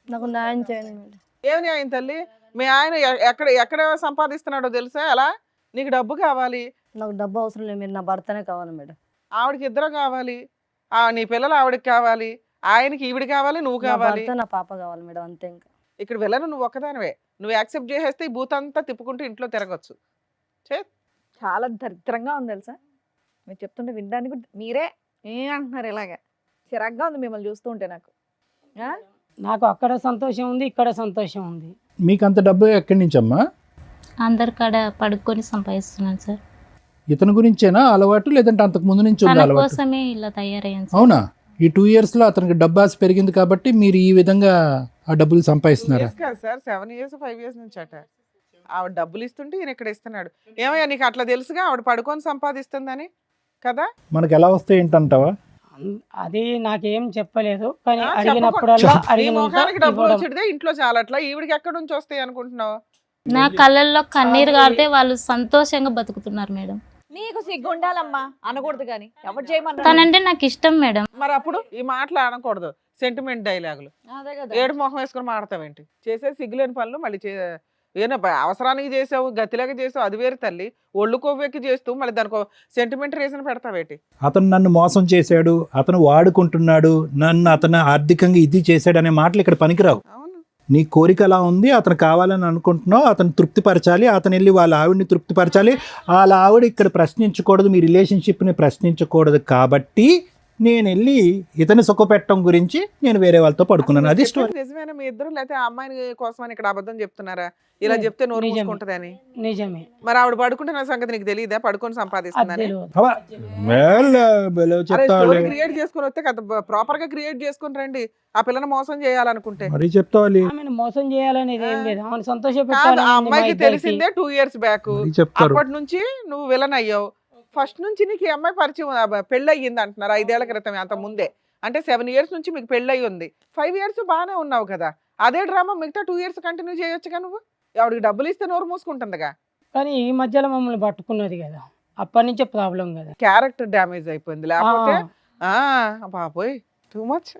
నాకు న్యాయం చేయండి మేడం. ఏమి న్యాయం తల్లి? మీ ఆయన ఎక్కడ సంపాదిస్తున్నాడో తెలుసా? అలా నీకు డబ్బు కావాలి. నాకు డబ్బు అవసరం లేదు, మీరు నా భర్తనే కావాలి మేడం. ఆవిడకి ఇద్దరు కావాలి. నీ పిల్లలు ఆవిడకి కావాలి, ఆయనకి ఈవిడ కావాలి, నువ్వు నా కావాలి. భర్త నా పాప కావాలి మేడం, అంతే. ఇంకా ఇక్కడ వెళ్ళను నువ్వు ఒక్కదానివే. నువ్వు యాక్సెప్ట్ చేసేస్తే ఈ బూత్ అంతా తిప్పుకుంటూ ఇంట్లో తిరగచ్చు. చాలా దరిద్రంగా ఉంది తెలుసా. మీరు చెప్తుంటే వినడానికి కూడా మీరే అంటున్నారు ఇలాగా. చిరాగ్గా ఉంది మిమ్మల్ని చూస్తూ ఉంటే నాకు. నాకు అక్కడ సంతోషం ఉంది, ఇక్కడ సంతోషం ఉంది. మీకు అంత డబ్బు ఎక్కడి నుంచి అమ్మా? అందరి కాడ పడుకొని సంపాదిస్తున్నాను సార్. ఇతని గురించేనా అలవాటు, లేదంటే అంతకు ముందు నుంచి ఉంది తన అలవాటు? కోసమే ఇలా తయారయ్యాను సార్. అవునా? ఈ 2 yearsలో అతనికి డబ్బు ఆశ పెరిగింది కాబట్టి మీరు ఈ విధంగా ఆ డబ్బులు సంపాదిస్తున్నారా? కాదు సార్, 7 years 5 years నుంచి అట. ఆవిడ డబ్బులు ఇస్తుంటే ఈయన ఇక్కడ ఇస్తున్నాడు. ఏమయ్యా నీకు అట్లా తెలుసుగా ఆవిడ పడుకొని సంపాదిస్తుందని కదా? మనకు ఎలా వస్తాయి ఏంటంటావా? అది నాకేం చెప్పలేదు, కానీ ఆ, అడిగినప్పుడల్లా నీ అడిగినంత ముఖానికి డబ్బులు ఇవ్వడం. వచ్చేదే ఇంట్లో చాలట్లా, ఈవిడికి ఎక్కడి నుంచి వస్తాయి అనుకుంటున్నావు? నా కళ్ళల్లో కన్నీరు కారితే వాళ్ళు సంతోషంగా బతుకుతున్నారు మేడం. నీకు సిగ్గు ఉండాలమ్మా, అనకూడదు కానీ ఎవరు చేయమన్నా. తనంటే నాకు ఇష్టం మేడం. మరి అప్పుడు ఈ మాటలు అనకూడదు, సెంటిమెంట్ డైలాగులు. అదే కదా. ఏడు మొహం వేసుకుని మాడతావేంటి? చేసే సిగ్గులేని పనులు మళ్ళీ అవసరానికి చేసావు, గతిలాగా చేసావు, అది వేరు తల్లి. ఒళ్ళు కొవ్వెక్కి చేస్తూ మళ్ళీ దానికి సెంటిమెంట్ రీజన్ పెడతావేంటి? అతను నన్ను మోసం చేశాడు, అతను వాడుకుంటున్నాడు, నన్ను అతను ఆర్థికంగా ఇది చేశాడు అనే మాటలు ఇక్కడ పనికిరావు. అవును. నీ కోరిక అలా ఉంది, అతను కావాలని అనుకుంటున్నావు, అతను తృప్తిపరచాలి, అతను వెళ్ళి వాళ్ళ ఆవిడని తృప్తిపరచాలి. వాళ్ళ ఆవిడ ఇక్కడ ప్రశ్నించకూడదు, మీ రిలేషన్షిప్ని ప్రశ్నించకూడదు. కాబట్టి నేను వెళ్ళి ఇతని సుఖపెట్టడం గురించి నేను వేరే వాళ్ళతో పడుకున్నాను. అది స్టోరీ. నిజమేనా మీ ఇద్దరు, లేకపోతే ఆ అమ్మాయిని కోసమని ఇక్కడ అబద్ధం చెప్తున్నారా? ఇలా లేదు, చెప్తే నోరు నిజమే. మూసుకుంటదని. నిజమే. మరి ఆవిడ పడుకుంటున్న సంగతి నీకు తెలియదా? పడుకొని అది సంపాదిస్తుందని. తెలియదు. స్టోరీ క్రియేట్ చేసుకుని వస్తే కదా ప్రాపర్ గా క్రియేట్ చేసుకుని రండి. ఆ పిల్లని మోసం చేయాలనుకుంటే మరీ చెప్తావాలి, ఆమెను మోసం చేయాలనేది ఏం లేదు, ఆమెను సంతోష కాదు, పెట్టాలని ఆ ఉంది మా అమ్మాయికి ఇద్దరికి. తెలిసిందే 2 years బ్యాక్. మరీ చెప్తారు. అప్పటి నుంచి నువ్వు విలన్ అయ్యావు. ఫస్ట్ నుంచి నీకు ఈ అమ్మాయి పరిచయం పెళ్ళి అయ్యింది అంటున్నారు 5 ఏళ్ల క్రితం, అంత ముందే. అంటే 7 years నుంచి మీకు పెళ్ళి అయ్యి ఉంది. 5 years బాగానే ఉన్నావు కదా. అదే డ్రామా మిగతా 2 years కంటిన్యూ చేయొచ్చుగా నువ్వు. ఆవిడకి డబ్బులు ఇస్తే నోరు మూసుకుంటుందిగా. కానీ ఈ మధ్యలో మమ్మల్ని పట్టుకున్నది కదా, అప్పటి నుంచే ప్రాబ్లం కదా. క్యారెక్టర్ డ్యామేజ్ అయిపోయింది, లేకపోతే బాబోయ్ టూ మచ్.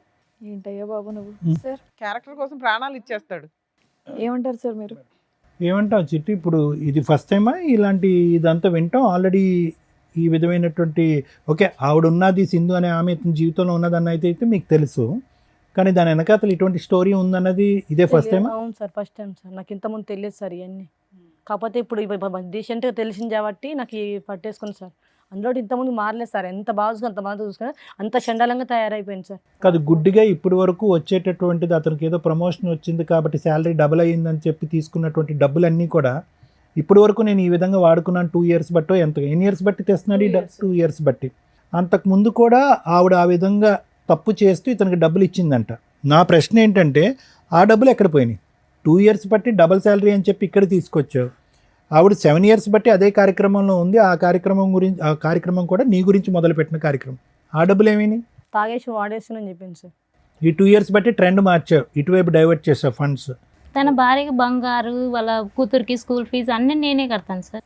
ఏంటయ్యా బాబు నువ్వు. సార్ క్యారెక్టర్ కోసం ప్రాణాలు ఇచ్చేస్తాడు. ఏమంటారు సార్ మీరు? ఏమంటావు చిట్టి? ఇప్పుడు ఇది ఫస్ట్ టైమా ఇలాంటి ఇదంతా వింటాం? ఆల్రెడీ ఈ విధమైనటువంటి ఓకే ఆవిడ ఉన్నది, సింధు అనే ఆమె ఇతని జీవితంలో ఉన్నదన్న అయితే మీకు తెలుసు, కానీ దాని వెనకాతలు ఇటువంటి స్టోరీ ఉందన్నది ఇదే ఫస్ట్ టైమా? అవును సార్, ఫస్ట్ టైం సార్. నాకు ఇంతకుముందు తెలియదు సార్ ఇవన్నీ. కాకపోతే ఇప్పుడు రీసెంట్గా తెలిసింది కాబట్టి నాకు పట్టేసుకుని సార్. అందులో ఇంతకుముందు మారలేదు సార్. ఎంత బాగా చూసుకుని అంత బాగా చూసుకుని అంత చండాలంగా తయారైపోయింది సార్. కాదు, గుడ్డిగా ఇప్పటి వరకు వచ్చేటటువంటిది అతనికి ఏదో ప్రమోషన్ వచ్చింది కాబట్టి శాలరీ డబుల్ అయ్యిందని చెప్పి తీసుకున్నటువంటి డబ్బులన్నీ కూడా ఇప్పటి వరకు నేను ఈ విధంగా వాడుకున్నాను 2 years బట్టో ఎన్ని ఇయర్స్ బట్టి తెస్తున్నాడు? 2 years బట్టి. అంతకుముందు కూడా ఆవిడ ఆ విధంగా తప్పు చేస్తూ ఇతనికి డబ్బులు ఇచ్చిందంట. నా ప్రశ్న ఏంటంటే ఆ డబ్బులు ఎక్కడ పోయినాయి? 2 years బట్టి డబుల్ శాలరీ అని చెప్పి ఇక్కడ తీసుకొచ్చావు. ఆవిడ 7 years బట్టి అదే కార్యక్రమంలో ఉంది. ఆ కార్యక్రమం కూడా నీ గురించి మొదలుపెట్టిన కార్యక్రమం. ఆ డబ్బులు ఏమైనాయి? తాగేసి వాడేస్తానని చెప్పింది సార్. ఈ 2 years బట్టి ట్రెండ్ మార్చావు, ఇటువైపు డైవర్ట్ చేసావు ఫండ్స్. తన భార్యకి బంగారు, వాళ్ళ కూతురికి స్కూల్ ఫీజు అన్నీ నేనే కడతాను సార్.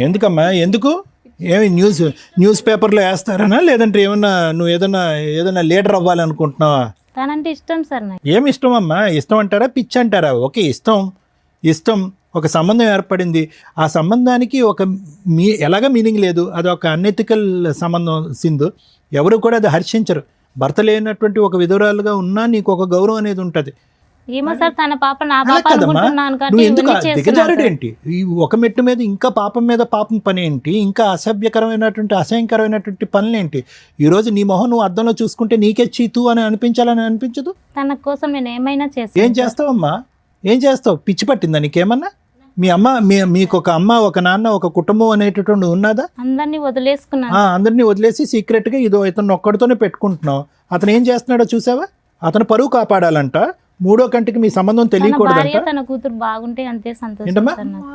ఎందుకమ్మా? ఎందుకు? ఏమి న్యూస్ పేపర్లో వేస్తారనా, లేదంటే నువ్వు ఏదైనా లీడర్ అవ్వాలనుకుంటున్నావా? తనంటే ఇష్టం సార్ నాకు. ఏమి ఇష్టం అమ్మా? ఇష్టం అంటారా, పిచ్చి అంటారా? ఓకే, ఇష్టం ఒక సంబంధం ఏర్పడింది. ఆ సంబంధానికి ఎలాగ మీనింగ్ లేదు, అది ఒక అన్ఎథికల్ సంబంధం. సింధు ఎవరు కూడా అది హర్షించరు. భర్త లేనటువంటి ఒక విధురాలుగా ఉన్నా నీకు ఒక గౌరవం అనేది ఉంటుంది. ఏమో సార్, తన పాప నా అలా పాప కదమ్మా, అనుకుంటున్నాను కాబట్టి నువ్వు ఎందుకు ఇవన్నీ చేస్తున్నాను దిగజారుడు సార్. ఏంటి? ఈ ఒక మెట్టు మీద ఇంకా పాపం మీద పాపం పని ఏంటి? ఇంకా అసహ్యకరమైనటువంటి పనులేంటి? ఈరోజు నీ మొహం నువ్వు అద్దంలో చూసుకుంటే నీకే చీతు అని అనిపించాలని అనిపించదు? తన కోసం నేను ఏమైనా ఏం చేస్తాను. చేస్తావమ్మా? ఏం చేస్తావు? పిచ్చి పట్టిందా నీకేమన్నా? మీకు ఒక అమ్మ, ఒక నాన్న, ఒక కుటుంబం అనేటటువంటి ఉన్నదా? అందరినీ వదిలేసుకున్నాను. అందరినీ వదిలేసి సీక్రెట్గా ఇతను ఒక్కడితోనే పెట్టుకుంటున్నావు. అతను ఏం చేస్తున్నాడో చూసావా? అతను పరువు కాపాడాలంట, 3వ కంటికి మీ సంబంధం తన తెలియకూడదంట. భార్య తన కూతురు బాగుంటే అంతే సంతోషం ఏంటమ్మా? సార్ నాకు.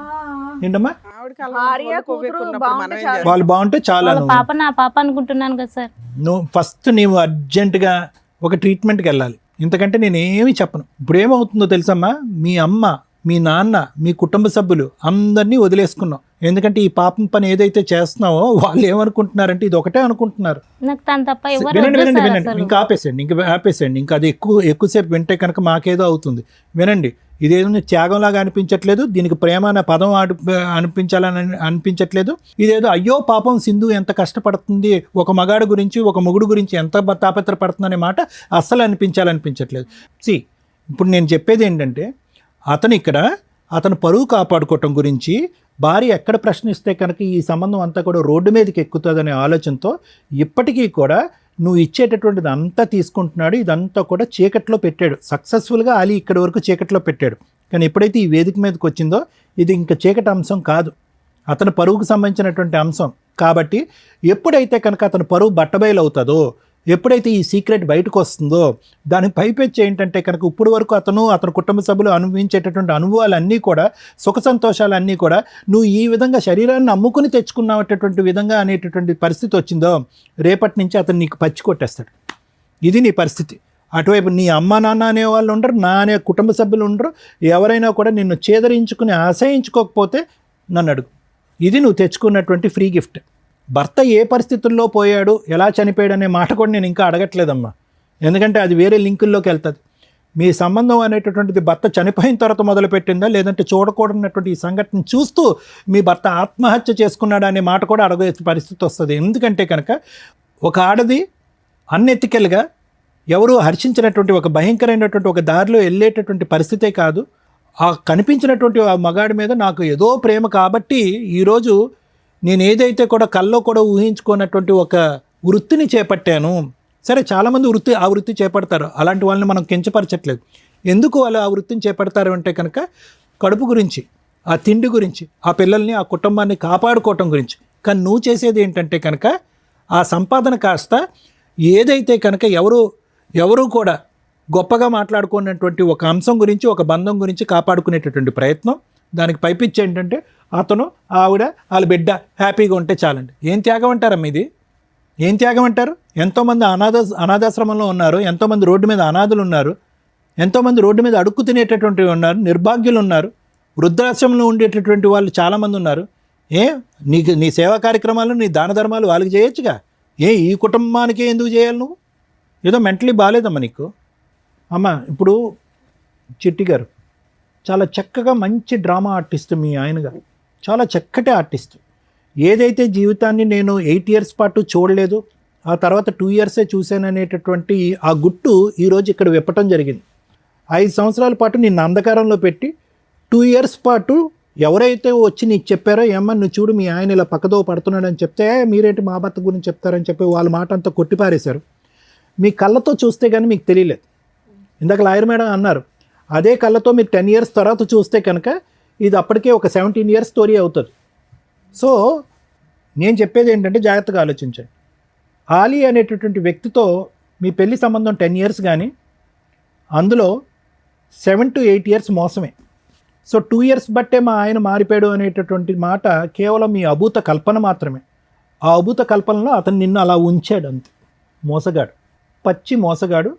ఏంటమ్మా? ఆవిడకి అలా భార్య, ఒళ్ళు కొవ్వెక్కి కూతురు ఉన్నప్పుడు బాగుంటే మనం ఏం చాలు. చేస్తాం? వాళ్ళు బాగుంటే చాలా. వాళ్ళ పాప నా పాప అనుకుంటున్నాను కదా సార్. నువ్వు ఫస్ట్ నీవు అర్జెంటుగా ఒక ట్రీట్మెంట్కి వెళ్ళాలి. ఇంతకంటే నేనేమి చెప్పను. ఇప్పుడు ఏమవుతుందో తెలుసమ్మా, మీ అమ్మ, మీ నాన్న, మీ కుటుంబ సభ్యులు అందరినీ వదిలేసుకున్నావు. ఎందుకంటే ఈ పాపం పని ఏదైతే చేస్తున్నావో వాళ్ళు ఏమనుకుంటున్నారంటే ఇది ఒకటే అనుకుంటున్నారు. నాకు తను తప్ప ఎవరు వినండి వద్దు సార్ వినండి, అసలు. ఇంకా ఆపేసేయండి. ఇంకా అది ఎక్కువసేపు వింటే కనుక మాకేదో అవుతుంది. వినండి, ఇదేదో త్యాగంలాగా అనిపించట్లేదు, దీనికి ప్రేమ అనే పదం అనిపించాలని అనిపించట్లేదు. ఇదేదో అయ్యో పాపం సింధు ఎంత కష్టపడుతుంది, ఒక మగాడు గురించి, ఒక మొగుడు గురించి ఎంత తాపత్రపడుతుందనే మాట అస్సలు అనిపించట్లేదు. ఇప్పుడు నేను చెప్పేది ఏంటంటే, అతను పరువు కాపాడుకోవటం గురించి భార్య ఎక్కడ ప్రశ్నిస్తే కనుక ఈ సంబంధం అంతా కూడా రోడ్డు మీదకి ఎక్కుతుందనే ఆలోచనతో ఇప్పటికీ కూడా నువ్వు ఇచ్చేటటువంటిది అంతా తీసుకుంటున్నాడు. ఇదంతా కూడా చీకట్లో పెట్టాడు. సక్సెస్ఫుల్గా అలీ ఇక్కడి వరకు చీకట్లో పెట్టాడు. కానీ ఎప్పుడైతే ఈ వేదిక మీదకి వచ్చిందో ఇది ఇంకా చీకటి అంశం కాదు, అతని పరువుకు సంబంధించినటువంటి అంశం. కాబట్టి ఎప్పుడైతే కనుక అతను పరువు బట్టబయలు అవుతుందో, ఎప్పుడైతే ఈ సీక్రెట్ బయటకు వస్తుందో దానికి పైపెచ్చి ఏంటంటే కనుక ఇప్పుడు వరకు అతని కుటుంబ సభ్యులు అనుభవించేటటువంటి అనుభవాలన్నీ కూడా, సుఖ సంతోషాలన్నీ కూడా నువ్వు ఈ విధంగా శరీరాన్ని అమ్ముకుని తెచ్చుకున్నటువంటి విధంగా అనేటటువంటి పరిస్థితి వచ్చిందో, రేపటి నుంచి అతను నీకు పచ్చి కొట్టేస్తాడు. ఇది నీ పరిస్థితి. అటువైపు నీ అమ్మ నాన్న అనే వాళ్ళు ఉండరు, నా అనే కుటుంబ సభ్యులు ఉండరు. ఎవరైనా కూడా నిన్ను చేదరించుకుని అసహించుకోకపోతే నన్ను అడుగు. ఇది నువ్వు తెచ్చుకున్నటువంటి ఫ్రీ గిఫ్ట్. భర్త ఏ పరిస్థితుల్లో పోయాడు, ఎలా చనిపోయాడు అనే మాట కూడా నేను ఇంకా అడగట్లేదమ్మా. ఎందుకంటే అది వేరే లింకుల్లోకి వెళ్తుంది. మీ సంబంధం అనేటటువంటిది భర్త చనిపోయిన తర్వాత మొదలుపెట్టిందా, లేదంటే చూడకూడనటువంటి ఈ సంఘటన చూస్తూ మీ భర్త ఆత్మహత్య చేసుకున్నాడా అనే మాట కూడా అడగే పరిస్థితి వస్తుంది. ఎందుకంటే కనుక ఒక ఆడది అన్ఎథికల్గా ఎవరు హర్షించినటువంటి ఒక భయంకరమైనటువంటి ఒక దారిలో వెళ్ళేటటువంటి పరిస్థితే కాదు. ఆ కనిపించినటువంటి ఆ మగాడి మీద నాకు ఏదో ప్రేమ కాబట్టి ఈరోజు నేను ఏదైతే కూడా కల్లో కూడా ఊహించుకున్నటువంటి ఒక వృత్తిని చేపట్టాను. సరే, చాలామంది ఆ వృత్తి చేపడతారు. అలాంటి వాళ్ళని మనం కించపరచట్లేదు. ఎందుకు వాళ్ళు ఆ వృత్తిని చేపడతారు అంటే కనుక కడుపు గురించి, ఆ తిండి గురించి, ఆ పిల్లల్ని, ఆ కుటుంబాన్ని కాపాడుకోవటం గురించి. కానీ నువ్వు చేసేది ఏంటంటే కనుక ఆ సంపాదన కాస్త ఏదైతే కనుక ఎవరు కూడా గొప్పగా మాట్లాడుకున్నటువంటి ఒక అంశం గురించి, ఒక బంధం గురించి కాపాడుకునేటటువంటి ప్రయత్నం. దానికి పైపిచ్చి ఏంటంటే అతను, ఆవిడ, వాళ్ళ బిడ్డ హ్యాపీగా ఉంటే చాలండి. ఏం త్యాగం అంటారమ్మ ఇది? ఏం త్యాగం అంటారు? ఎంతోమంది అనాథాశ్రమంలో ఉన్నారు, ఎంతోమంది రోడ్డు మీద అనాథులు ఉన్నారు, ఎంతోమంది రోడ్డు మీద అడుక్కు తినేటటువంటి ఉన్నారు, నిర్భాగ్యులు ఉన్నారు, వృద్ధాశ్రమంలో ఉండేటటువంటి వాళ్ళు చాలామంది ఉన్నారు. నీ సేవా కార్యక్రమాలు, నీ దాన ధర్మాలు వాళ్ళకి చేయొచ్చుగా. ఈ కుటుంబానికే ఎందుకు చేయాలి నువ్వు? ఏదో మెంటలీ బాగాలేదమ్మా నీకు. అమ్మ, ఇప్పుడు చిట్టి గారు చాలా చక్కగా మంచి డ్రామా ఆర్టిస్ట్ మీ ఆయన గారు, చాలా చక్కటి ఆర్టిస్ట్. ఏదైతే జీవితాన్ని నేను 8 years పాటు చూడలేదు, ఆ తర్వాత 2 years చూశాను అనేటటువంటి ఆ గుట్టు ఈరోజు ఇక్కడ విప్పటం జరిగింది. 5 సంవత్సరాల పాటు నిన్ను అంధకారంలో పెట్టి 2 years పాటు ఎవరైతే వచ్చి నీకు చెప్పారో, ఏమన్నా నువ్వు చూడు మీ ఆయన ఇలా పక్కదో పడుతున్నాడని చెప్తే, మీరేంటి మా భర్త గురించి చెప్తారని చెప్పి వాళ్ళ మాట అంతా కొట్టిపారేశారు. మీ కళ్ళతో చూస్తే కానీ మీకు తెలియలేదు. ఇందాక లాయర్ మేడం అన్నారు, అదే కళ్ళతో మీరు 10 years తర్వాత చూస్తే కనుక ఇది అప్పటికే ఒక 17 years స్టోరీ అవుతుంది. సో నేను చెప్పేది ఏంటంటే జాగ్రత్తగా ఆలోచించండి. ఆలీ అనేటటువంటి వ్యక్తితో మీ పెళ్లి సంబంధం 10 years కానీ అందులో 7 to 8 years మోసమే. సో 2 years బట్టే మా ఆయన మారిపోయాడు అనేటటువంటి మాట కేవలం మీ అభూత కల్పన మాత్రమే. ఆ అభూత కల్పనలో అతను నిన్ను అలా ఉంచాడు అంతే. మోసగాడు, పచ్చి మోసగాడు.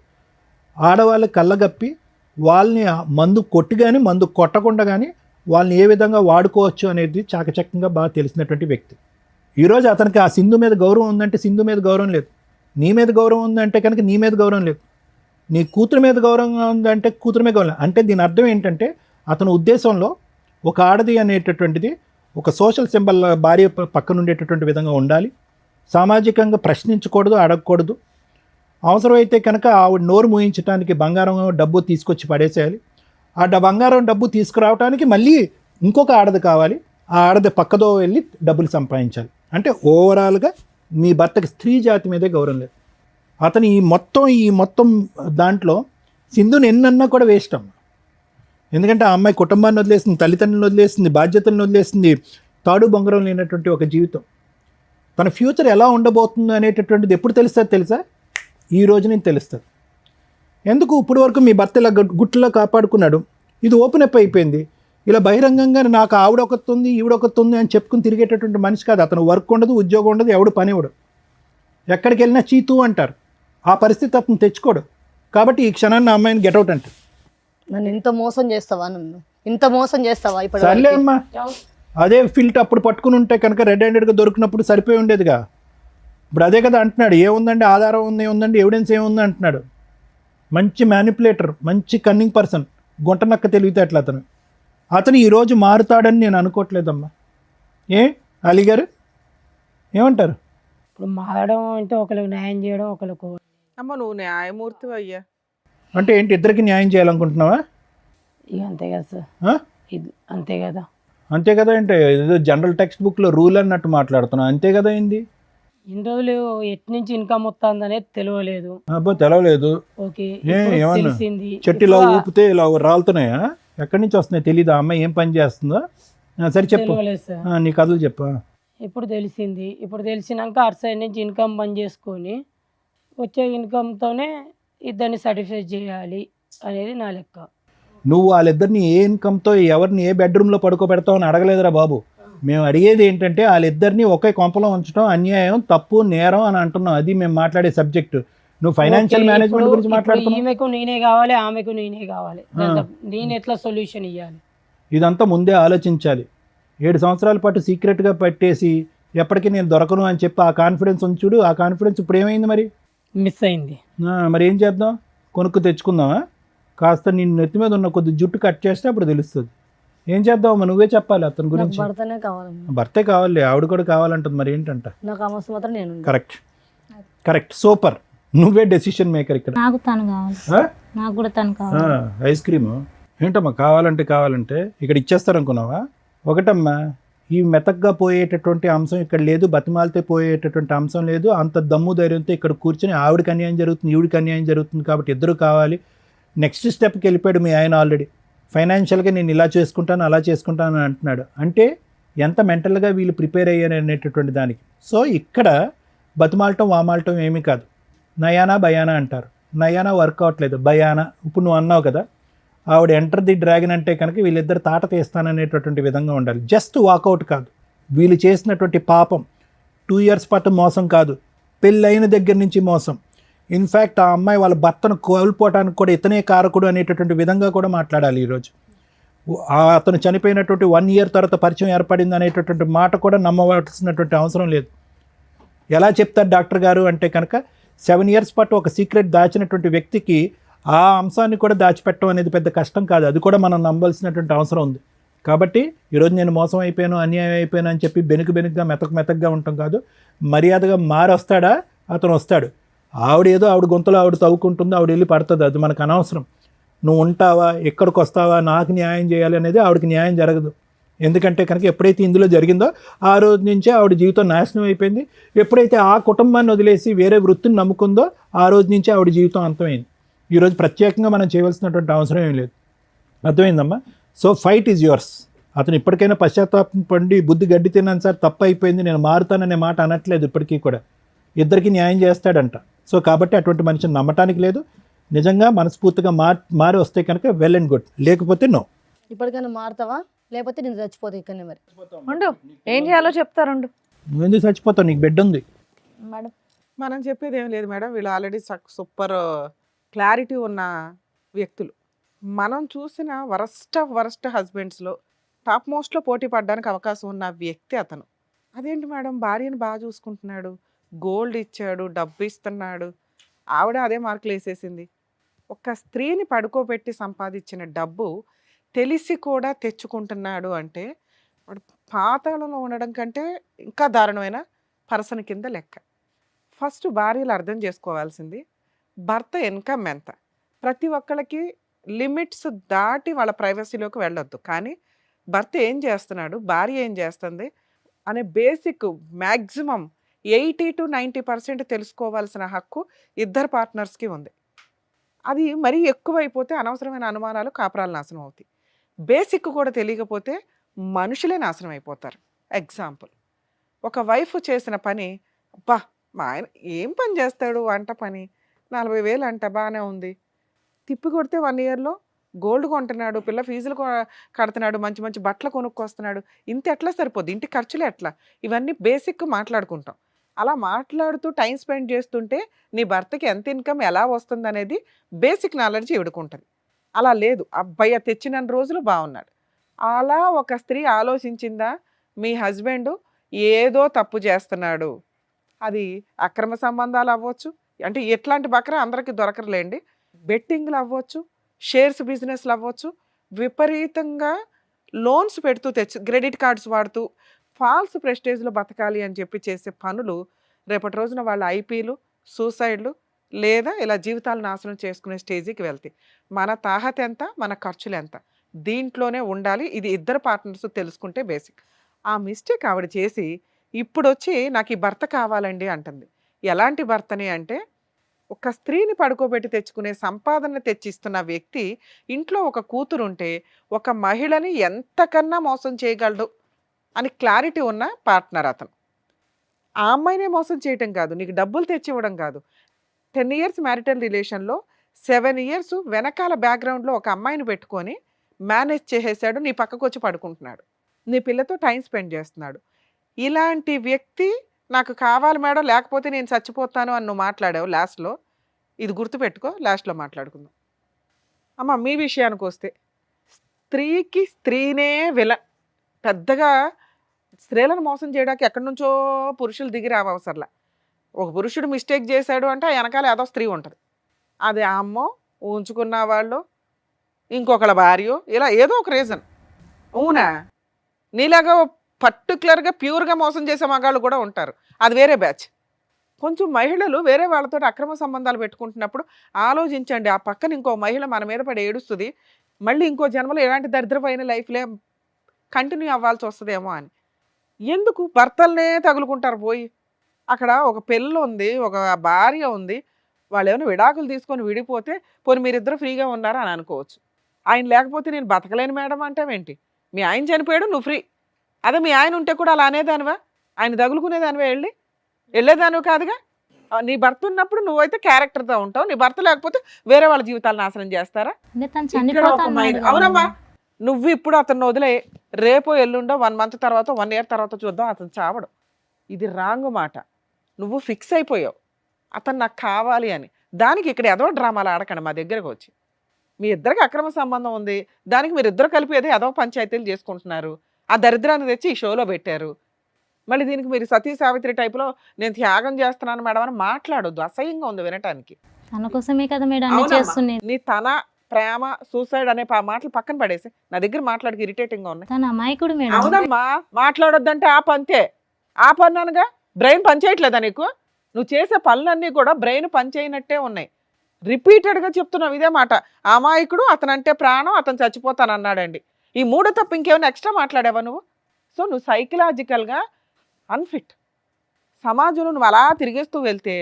ఆడవాళ్ళకి కళ్ళగప్పి వాళ్ళని మందు కొట్టి కానీ మందు కొట్టకుండా కానీ వాళ్ళని ఏ విధంగా వాడుకోవచ్చు అనేది చాకచక్యంగా బాగా తెలిసినటువంటి వ్యక్తి. ఈరోజు అతనికి ఆ సింధు మీద గౌరవం ఉందంటే సింధు మీద గౌరవం లేదు, నీ మీద గౌరవం ఉందంటే కనుక నీ మీద గౌరవం లేదు, నీ కూతురు మీద గౌరవం ఉందంటే కూతురు మీద గౌరవం. అంటే దీని అర్థం ఏంటంటే అతని ఉద్దేశంలో ఒక ఆడది అనేటటువంటిది ఒక సోషల్ సింబల్ భార్య పక్కన ఉండేటటువంటి విధంగా ఉండాలి. సామాజికంగా ప్రశ్నించకూడదు, అడగకూడదు. అవసరమైతే కనుక ఆవిడ నోరు మూయించడానికి బంగారం డబ్బు తీసుకొచ్చి పడేసేయాలి. ఆ బంగారం డబ్బు తీసుకురావడానికి మళ్ళీ ఇంకొక ఆడది కావాలి. ఆ ఆడది పక్కదో వెళ్ళి డబ్బులు సంపాదించాలి. అంటే ఓవరాల్గా మీ భర్తకి స్త్రీ జాతి మీదే గౌరవం లేదు. అతను ఈ మొత్తం దాంట్లో సింధుని ఎన్నన్నా కూడా వేస్ట్ అమ్మ. ఎందుకంటే ఆ అమ్మాయి కుటుంబాన్ని వదిలేసింది, తల్లిదండ్రులను వదిలేసింది, బాధ్యతలను వదిలేసింది, తాడు బొంగరం లేనటువంటి ఒక జీవితం. తన ఫ్యూచర్ ఎలా ఉండబోతుంది అనేటటువంటిది ఎప్పుడు తెలుస్తుంది తెలుసా? ఈ రోజు నేను తెలుస్తుంది. ఎందుకు ఇప్పుడు వరకు మీ భర్త ఇలా గుట్టులో కాపాడుకున్నాడు, ఇది ఓపెన్ అప్ అయిపోయింది. ఇలా బహిరంగంగా నాకు ఆవిడొకతుంది ఈవిడొకతుంది అని చెప్పుకుని తిరిగేటటువంటి మనిషి కాదు. అతను వర్క్ ఉండదు, ఉద్యోగం ఉండదు, ఎవడు పని ఇవ్వడు, ఎక్కడికి వెళ్ళినా చీతూ అంటారు. ఆ పరిస్థితి అతను తెచ్చుకోడు. కాబట్టి ఈ క్షణాన్ని ఆ అమ్మాయిని గెటౌట్ అంటారు. నన్ను ఇంత మోసం చేస్తావా? ఇంత మోసం చేస్తావా? ఇప్పుడు సర్లే అమ్మా, అదే ఫిల్ట్ అప్పుడు పట్టుకుని ఉంటే కనుక రెడ్ హ్యాండెడ్గా దొరికినప్పుడు సరిపోయి ఉండేదిగా. ఇప్పుడు అదే కదా అంటున్నాడు, ఏముందండి ఆధారం ఉంది, ఏముందండి ఎవిడెన్స్ ఏముంది అంటున్నాడు. మంచి మ్యానిపులేటర్, మంచి కన్నింగ్ పర్సన్, గుంటనక్క తెలివితేటలు అతను ఈరోజు మారుతాడని నేను అనుకోవట్లేదమ్మా. అలీ గారు ఏమంటారు? ఇప్పుడు మారడం అంటే ఒకరికి న్యాయం చేయడం, ఒకరికి అమ్మ నువ్వు న్యాయమూర్తి అయ్యా. అంటే ఏంటి, ఇద్దరికి న్యాయం చేయాలనుకుంటున్నావా? ఇక అంతే కదా సార్, ఇది అంతే కదా. అంతే కదా అంటే ఏదో జనరల్ టెక్స్ట్ బుక్లో రూల్ అన్నట్టు మాట్లాడుతున్నావు. అంతే కదా అయింది. ఇన్ని రోజులు ఎటు నుంచి ఇన్కమ్ వస్తుంది అనేది తెలియలేదు. అబ్బో తెలవలేదు. ఓకే, ఏమన్నా తెలిసింది. చెట్టులో ఊపితే ఇలా రాలుతున్నాయా? ఎక్కడి నుంచి వస్తున్నాయి తెలీదా? అమ్మాయి ఏం పని చేస్తుందో? సరే చెప్పు, తెలియలేదు సార్. నీ కథలు చెప్పు. ఇప్పుడు తెలిసింది. ఇప్పుడు తెలిసినాక అటు సైడ్ నుంచి ఇన్కమ్ బంద్ చేసుకొని వచ్చే ఇన్కమ్‌తోనే ఇద్దరిని సాటిస్ఫై చేయాలి అనేది నా లెక్క. నువ్వు వాళ్ళిద్దరిని ఏ ఇన్కమ్తో ఎవరిని ఏ బెడ్రూమ్లో పడుకోబెడతావు అని అడగలేదురా బాబు. మేము అడిగేది ఏంటంటే వాళ్ళిద్దరిని ఒకే కొంపలో ఉంచడం అన్యాయం, తప్పు, నేరం అని అంటున్నాం. అది మేము మాట్లాడే సబ్జెక్టు. నువ్వు ఫైనాన్షియల్ ఓకే. మేనేజ్మెంట్ గురించి ఇప్పుడు మాట్లాడుతున్నావు. ఈమెకు నేనే కావాలి, ఆమెకు నేనే కావాలి. నేను ఎట్లా సొల్యూషన్ ఇవ్వాలి? ఇదంతా ముందే ఆలోచించాలి. 7 సంవత్సరాల పాటు సీక్రెట్గా పెట్టేసి ఎప్పటికీ నేను దొరకను అని చెప్పి ఆ కాన్ఫిడెన్స్ ఉంచుడు. ఆ కాన్ఫిడెన్స్ ఇప్పుడు ఏమైంది మరి? మిస్ అయింది. మరి ఏం చేద్దాం? కొనుక్కు తెచ్చుకుందామా? కాస్త నీ నెత్తి మీద ఉన్న కొద్ది జుట్టు కట్ చేస్తే అప్పుడు తెలుస్తుంది. ఏం చేద్దామా? నువ్వే చెప్పాలి అతని గురించి. భర్తనే కావాలమ్మా. భర్తే కావాలి, ఆవిడ కూడా కావాలంటుంది. మరి ఏంటంట? నాకు ఆ మస్తు మాత్రం నేను కరెక్ట్ సూపర్. నువ్వే డెసిషన్ మేకర్ ఇక్కడ. నాకు తను కావాలి, నాకు కూడా తను కావాలి. ఐస్ క్రీము ఏంటమ్మా కావాలంటే ఇక్కడ ఇచ్చేస్తారనుకున్నావా? ఒకటమ్మా, ఈ మెతగ్గా పోయేటటువంటి అంశం ఇక్కడ లేదు, బతిమాలితే పోయేటటువంటి అంశం లేదు. అంత దమ్ము ధైర్యంతో ఇక్కడ కూర్చొని ఆవిడకి అన్యాయం జరుగుతుంది, ఈవిడికి అన్యాయం జరుగుతుంది కాబట్టి ఇద్దరు కావాలి. నెక్స్ట్ స్టెప్కి వెళ్ళిపోయాడు మీ ఆయన. ఆల్రెడీ ఫైనాన్షియల్గా నేను ఇలా చేసుకుంటాను అలా చేసుకుంటాను అని అంటున్నాడు. అంటే ఎంత మెంటల్గా వీళ్ళు ప్రిపేర్ అయ్యారు అనేటటువంటి దానికి. సో ఇక్కడ బతిమాలటం వామాలటం ఏమీ కాదు. నయానా భయానా అంటారు. నయానా వర్క్ అవట్లేదు, భయానా ఇప్పుడు నువ్వు అన్నావు కదా, ఆవిడ ఎంటర్ ది డ్రాగన్ అంటే కనుక వీళ్ళిద్దరు తాట తీస్తాననేటటువంటి విధంగా ఉండాలి. జస్ట్ వాకౌట్ కాదు, వీళ్ళు చేసినటువంటి పాపం 2 years పాటు మోసం కాదు, పెళ్ళైన దగ్గర నుంచి మోసం. ఇన్ఫ్యాక్ట్ ఆ అమ్మాయి వాళ్ళ భర్తను కోల్పోవడానికి కూడా ఇతనే కారకుడు అనేటటువంటి విధంగా కూడా మాట్లాడాలి ఈరోజు. అతను చనిపోయినటువంటి 1 year తర్వాత పరిచయం ఏర్పడింది అనేటటువంటి మాట కూడా నమ్మవలసినటువంటి అవసరం లేదు. ఎలా చెప్తారు డాక్టర్ గారు అంటే కనుక 7 years పాటు ఒక సీక్రెట్ దాచినటువంటి వ్యక్తికి ఆ అంశాన్ని కూడా దాచిపెట్టడం అనేది పెద్ద కష్టం కాదు. అది కూడా మనం నమ్మాల్సినటువంటి అవసరం ఉంది. కాబట్టి ఈరోజు నేను మోసం అయిపోయాను, అన్యాయం అయిపోయాను అని చెప్పి బెనుకుగా మెత్తగా ఉండటం కాదు. మర్యాదగా వస్తాడా? అతను వస్తాడు. ఆవిడ గొంతులో ఆవిడ తవ్వుకుంటుంది, ఆవిడ వెళ్ళి పడుతుంది. అది మనకు అనవసరం. నువ్వు ఉంటావా, ఎక్కడికి వస్తావా, నాకు న్యాయం చేయాలి అనేది ఆవిడకి న్యాయం జరగదు. ఎందుకంటే కనుక ఎప్పుడైతే ఇందులో జరిగిందో ఆ రోజు నుంచే ఆవిడ జీవితం నాశనం అయిపోయింది. ఎప్పుడైతే ఆ కుటుంబాన్ని వదిలేసి వేరే వృత్తిని నమ్ముకుందో ఆ రోజు నుంచే ఆవిడ జీవితం అంతమైంది. ఈరోజు ప్రత్యేకంగా మనం చేయవలసినటువంటి అవసరం ఏం లేదు. అర్థమైందమ్మా? So fight is yours. అతను ఇప్పటికైనా పశ్చాత్తాపం పండి బుద్ధి గడ్డి తిన్నాను సార్, తప్పు అయిపోయింది, నేను మారుతాననే మాట అనట్లేదు. ఇప్పటికీ కూడా ఇద్దరికి న్యాయం చేస్తాడంట. సో కాబట్టి అటువంటి మనిషిని నమ్మటానికి లేదు. నిజంగా మనస్ఫూర్తిగా మారి వస్తే కనుక వెల్ అండ్ గుడ్, లేకపోతే నో. ఇప్పటికైనా మారుతావా లేకపోతే నేను చచ్చిపోతా ఇక్కడనే. మరి ఉండు, ఏం చేయాలో చెప్తారుండు. నువ్వెందుకు చచ్చిపోతావు? నీకు బెడ్ ఉంది. మేడం మనం చెప్పేది ఏం లేదు మేడం. వీళ్ళు ఆల్రెడీ సూపర్ క్లారిటీ ఉన్న వ్యక్తులు. మనం చూసిన వరస్ట్ హస్బెండ్స్లో టాప్ మోస్ట్లో పోటీ పడడానికి అవకాశం ఉన్న వ్యక్తి అతను. అదేంటి మేడం, భార్యను బాగా చూసుకుంటున్నాడు, గోల్డ్ ఇచ్చాడు, డబ్బు ఇస్తున్నాడు, ఆవిడ అదే మార్కులు వేసేసింది. ఒక స్త్రీని పడుకోబెట్టి సంపాదించిన డబ్బు తెలిసి కూడా తెచ్చుకుంటున్నాడు అంటే వాడు పాతాళంలో ఉండడం కంటే ఇంకా దారుణమైన పర్సన్ కింద లెక్క. ఫస్ట్ భార్యలు అర్థం చేసుకోవాల్సింది భర్త ఇన్కమ్ ఎంత. ప్రతి ఒక్కళ్ళకి లిమిట్స్ దాటి వాళ్ళ ప్రైవసీలోకి వెళ్ళొద్దు. కానీ భర్త ఏం చేస్తున్నాడు, భార్య ఏం చేస్తుంది అనే బేసిక్ మ్యాక్సిమం 80 to 90% తెలుసుకోవాల్సిన హక్కు ఇద్దరు పార్ట్నర్స్కి ఉంది. అది మరీ ఎక్కువైపోతే అనవసరమైన అనుమానాలు, కాపురాలు నాశనం అవుతాయి. బేసిక్ కూడా తెలియకపోతే మనుషులే నాశనం అయిపోతారు. ఎగ్జాంపుల్, ఒక వైఫ్ చేసిన పని, అబ్బా మా ఆయన ఏం పని చేస్తాడు, వంట పని, 40,000 అంట, బాగానే ఉంది. తిప్పి కొడితే 1 yearలో గోల్డ్ కొంటున్నాడు, పిల్ల ఫీజులు కడుతున్నాడు, మంచి మంచి బట్టలు కొనుక్కొస్తున్నాడు. ఇంత ఎట్లా సరిపోద్ది, ఇంటి ఖర్చులు ఎట్లా, ఇవన్నీ బేసిక్ మాట్లాడుకుంటాం. అలా మాట్లాడుతూ టైం స్పెండ్ చేస్తుంటే నీ భర్తకి ఎంత ఇన్కమ్ ఎలా వస్తుంది అనేది బేసిక్ నాలెడ్జ్ ఇవిడుకుంటుంది. అలా లేదు, అబ్బాయి తెచ్చిన రోజులు బాగున్నాడు. అలా ఒక స్త్రీ ఆలోచించిందా, మీ హస్బెండ్ ఏదో తప్పు చేస్తున్నాడు, అది అక్రమ సంబంధాలు అవ్వచ్చు, అంటే ఎట్లాంటి బకరా అందరికీ దొరకరులేండి, బెట్టింగ్లు అవ్వచ్చు, షేర్స్ బిజినెస్లు అవ్వచ్చు, విపరీతంగా లోన్స్ పెడుతూ క్రెడిట్ కార్డ్స్ వాడుతూ ఫాల్స్ ప్రెస్టేజ్లో బతకాలి అని చెప్పి చేసే పనులు రేపటి రోజున వాళ్ళ ఐపీలు, సూసైడ్లు లేదా ఇలా జీవితాలు నాశనం చేసుకునే స్టేజ్కి వెళ్తాయి. మన తాహత ఎంత, మన ఖర్చులు ఎంత, దీంట్లోనే ఉండాలి. ఇది ఇద్దరు పార్ట్నర్స్ తెలుసుకుంటే బేసిక్. ఆ మిస్టేక్ ఆవిడ చేసి ఇప్పుడు వచ్చి నాకు ఈ భర్త కావాలండి అంటుంది. ఎలాంటి భర్తని అంటే, ఒక స్త్రీని పడుకోబెట్టి తెచ్చుకునే సంపాదన తెచ్చిస్తున్న వ్యక్తి ఇంట్లో ఒక కూతురు ఉంటే ఒక మహిళని ఎంతకన్నా మోసం చేయగలడు అని క్లారిటీ ఉన్న పార్ట్నర్ అతను. ఆ అమ్మాయినే మోసం చేయటం కాదు, నీకు డబ్బులు తెచ్చి ఇవ్వడం కాదు, 10 ఇయర్స్ మ్యారిటల్ రిలేషన్లో 7 ఇయర్స్ వెనకాల బ్యాక్గ్రౌండ్లో ఒక అమ్మాయిని పెట్టుకొని మేనేజ్ చేసేసాడు, నీ పక్కకు వచ్చి పడుకుంటున్నాడు, నీ పిల్లతో టైం స్పెండ్ చేస్తున్నాడు. ఇలాంటి వ్యక్తి నాకు కావాలి మేడం లేకపోతే నేను చచ్చిపోతాను అని నువ్వు మాట్లాడావు లాస్ట్లో. ఇది గుర్తుపెట్టుకో, లాస్ట్లో మాట్లాడుకుందాం. అమ్మ మీ విషయానికి వస్తే స్త్రీకి స్త్రీనే పెద్దగా స్త్రీలను మోసం చేయడానికి ఎక్కడి నుంచో పురుషులు దిగి రావసరలా. ఒక పురుషుడు మిస్టేక్ చేశాడు అంటే ఆ వెనకాల ఏదో స్త్రీ ఉంటుంది, అది ఆ అమ్మో ఉంచుకున్న వాళ్ళు ఇంకొకళ్ళ భార్యో ఇలా ఏదో ఒక రీజన్. అవునా? నీలాగా పర్టికులర్గా ప్యూర్గా మోసం చేసే మగాళ్ళు కూడా ఉంటారు, అది వేరే బ్యాచ్. కొంచెం మహిళలు వేరే వాళ్ళతో అక్రమ సంబంధాలు పెట్టుకుంటున్నప్పుడు ఆలోచించండి, ఆ పక్కన ఇంకో మహిళ మన మీద పడి ఏడుస్తుంది, మళ్ళీ ఇంకో జన్మలో ఎలాంటి దరిద్రమైన లైఫ్లే కంటిన్యూ అవ్వాల్సి వస్తుందేమో అని. ఎందుకు భర్తలనే తగులుకుంటారు పోయి? అక్కడ ఒక పిల్ల ఉంది, ఒక భార్య ఉంది, వాళ్ళు ఏమైనా విడాకులు తీసుకొని విడిపోతే పోనీ మీరిద్దరు ఫ్రీగా ఉన్నారా అని అనుకోవచ్చు. ఆయన లేకపోతే నేను బతకలేను మేడం అంటావేంటి? మీ ఆయన చనిపోయాడు, నువ్వు ఫ్రీ. అదే మీ ఆయన ఉంటే కూడా అలా అనేదానివా? ఆయన తగులుకునేదానివా? వెళ్ళేదానివి కాదుగా. నీ భర్త ఉన్నప్పుడు నువ్వైతే క్యారెక్టర్తో ఉంటావు, నీ భర్త లేకపోతే వేరే వాళ్ళ జీవితాలు నాశనం చేస్తారా? అంటే తను ఇక్కడ ఒక చనిపోతాను మైండ్. అవునమ్మా, నువ్వు ఇప్పుడు అతను వదిలే, రేపో ఎల్లుండో 1 మంత్ తర్వాత 1 ఇయర్ తర్వాత చూద్దాం, అతను చావడం. ఇది రాంగ్ మాట. నువ్వు ఫిక్స్ అయిపోయావు అతను నాకు కావాలి అని. దానికి ఇక్కడ ఏదో డ్రామాలు ఆడకండి మా దగ్గరకు వచ్చి. మీ ఇద్దరికి అక్రమ సంబంధం ఉంది, దానికి మీరు ఇద్దరు కలిపి ఏదో పంచాయతీలు చేసుకుంటున్నారు, ఆ దరిద్రాన్ని తెచ్చి ఈ షోలో పెట్టారు. మళ్ళీ దీనికి మీరు సతీ సావిత్రి టైప్లో నేను త్యాగం చేస్తున్నాను మేడం అని మాట్లాడొద్దు, అసహ్యంగా ఉంది వినటానికి. తన కోసమే కదా మేడం అన్ని అవునమ్మా. చేస్తుంది. నీ తన ప్రేమ సూసైడ్ అనే మాటలు పక్కన పడేసి నా దగ్గర మాట్లాడికి ఇరిటేటింగ్ గా ఉన్నాయి. తన అమాయకుడు మేడం. అవునమ్మా, మాట్లాడొద్దంటే ఆ పంతే ఆ పన్నానుగా. బ్రెయిన్ పనిచేయట్లేదా నీకు? నువ్వు చేసే పనులన్నీ కూడా బ్రెయిన్ పనిచేయనట్టే ఉన్నాయి. రిపీటెడ్గా చెప్తున్నావు ఇదే మాట. అమాయకుడు, అతనంటే ప్రాణం, అతను చచ్చిపోతాను అన్నాడండి. ఈ 3 తప్ప ఇంకేమైనా ఎక్స్ట్రా మాట్లాడావా నువ్వు? సో నువ్వు సైకలాజికల్గా అన్ఫిట్. సమాజంలో నువ్వు అలా తిరిగేస్తూ వెళ్తే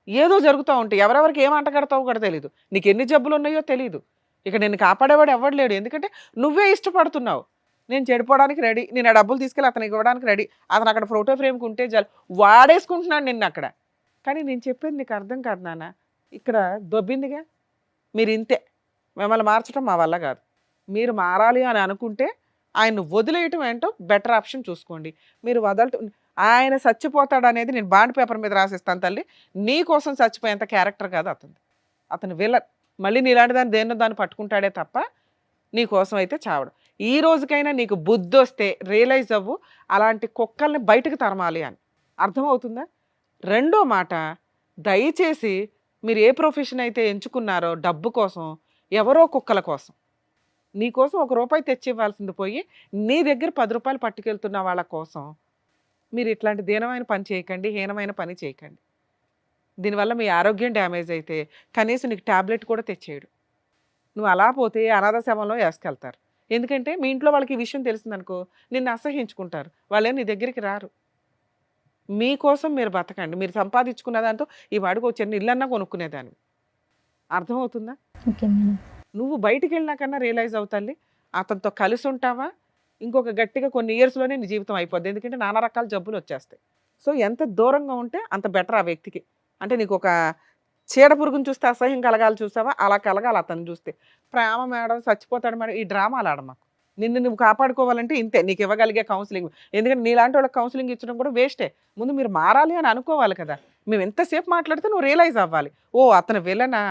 ఏదో జరుగుతూ ఉంటాయి, ఎవరెవరికి ఏం అంటగడతావో కూడా తెలియదు, నీకు ఎన్ని జబ్బులు ఉన్నాయో తెలియదు. ఇక నేను కాపాడేవాడు ఎవడు లేడు, ఎందుకంటే నువ్వే ఇష్టపడుతున్నావు. నేను చెడిపోవడానికి రెడీ, నేను ఆ డబ్బులు తీసుకెళ్ళి అతనికి ఇవ్వడానికి రెడీ, అతను అక్కడ ఫోటో ఫ్రేమ్కి ఉంటే చాలు, వాడేసుకుంటున్నాడు నిన్ను అక్కడ. కానీ నేను చెప్పేది నీకు అర్థం కాదు నాన్న, ఇక్కడ దొబ్బిందిగా. మీరు ఇంతే, మిమ్మల్ని మార్చడం మా వల్ల కాదు. మీరు మారాలి అని అనుకుంటే ఆయన వదిలేయటం ఏంటో బెటర్ ఆప్షన్ చూసుకోండి. మీరు వదలటం, ఆయన చచ్చిపోతాడు అనేది నేను బాండ్ పేపర్ మీద రాసిస్తాను తల్లి, నీ కోసం చచ్చిపోయేంత క్యారెక్టర్ కాదు అతను. అతను విలన్. మళ్ళీ నీలాంటి దాన్ని దేన్నో దాన్ని పట్టుకుంటాడే తప్ప నీ కోసం అయితే చావడం. ఈ రోజుకైనా నీకు బుద్ధి వస్తే రియలైజ్ అవ్వు, అలాంటి కుక్కల్ని బయటకు తరమాలి అని. అర్థమవుతుందా? రెండో మాట, దయచేసి మీరు ఏ ప్రొఫెషన్ అయితే ఎంచుకున్నారో డబ్బు కోసం, ఎవరో కుక్కల కోసం, నీ కోసం ₹1 తెచ్చి ఇవ్వాల్సింది పోయి నీ దగ్గర ₹10 పట్టుకెళ్తున్న వాళ్ళ కోసం మీరు ఇట్లాంటి దీనమైన పని చేయకండి, హీనమైన పని చేయకండి. దీనివల్ల మీ ఆరోగ్యం డ్యామేజ్ అయితే కనీసం నీకు ట్యాబ్లెట్ కూడా తెచ్చేయడు. నువ్వు అలా పోతే అనాథ శవంలో వేసుకెళ్తారు. ఎందుకంటే మీ ఇంట్లో వాళ్ళకి ఈ విషయం తెలిసిందనుకో నిన్ను అసహించుకుంటారు, వాళ్ళేం నీ దగ్గరికి రారు. మీకోసం మీరు బతకండి. మీరు సంపాదించుకున్న దాంతో ఈ వాడికి ఒక చిన్న ఇల్లన్నా కొనుక్కునేదాన్ని. అర్థమవుతుందా? Okay madam. నువ్వు బయటికి వెళ్ళినాకన్నా రియలైజ్ అవుతాలి, అతనితో కలిసి ఉంటావా ఇంకొక గట్టిగా కొన్ని ఇయర్స్లోనే నీ జీవితం అయిపోద్ది. ఎందుకంటే నానా రకాల జబ్బులు వచ్చేస్తాయి. సో ఎంత దూరంగా ఉంటే అంత బెటర్ ఆ వ్యక్తికి. అంటే నీకు ఒక చీడ పురుగుని చూస్తే అసహ్యం కలగాలి చూసావా, అలా కలగాలి అతను చూస్తే. ప్రేమ మేడం, చచ్చిపోతాడు మేడం, ఈ డ్రామాలు ఆడమాకు. నిన్ను నువ్వు కాపాడుకోవాలంటే ఇంతే, నీకు ఇవ్వగలిగే కౌన్సిలింగ్. ఎందుకంటే నీలాంటి వాళ్ళకి కౌన్సిలింగ్ ఇచ్చడం కూడా వేస్టే. ముందు మీరు మారాలి అని అనుకోవాలి కదా. మేము ఎంతసేపు మాట్లాడితే నువ్వు రియలైజ్ అవ్వాలి, ఓ అతను విలనా,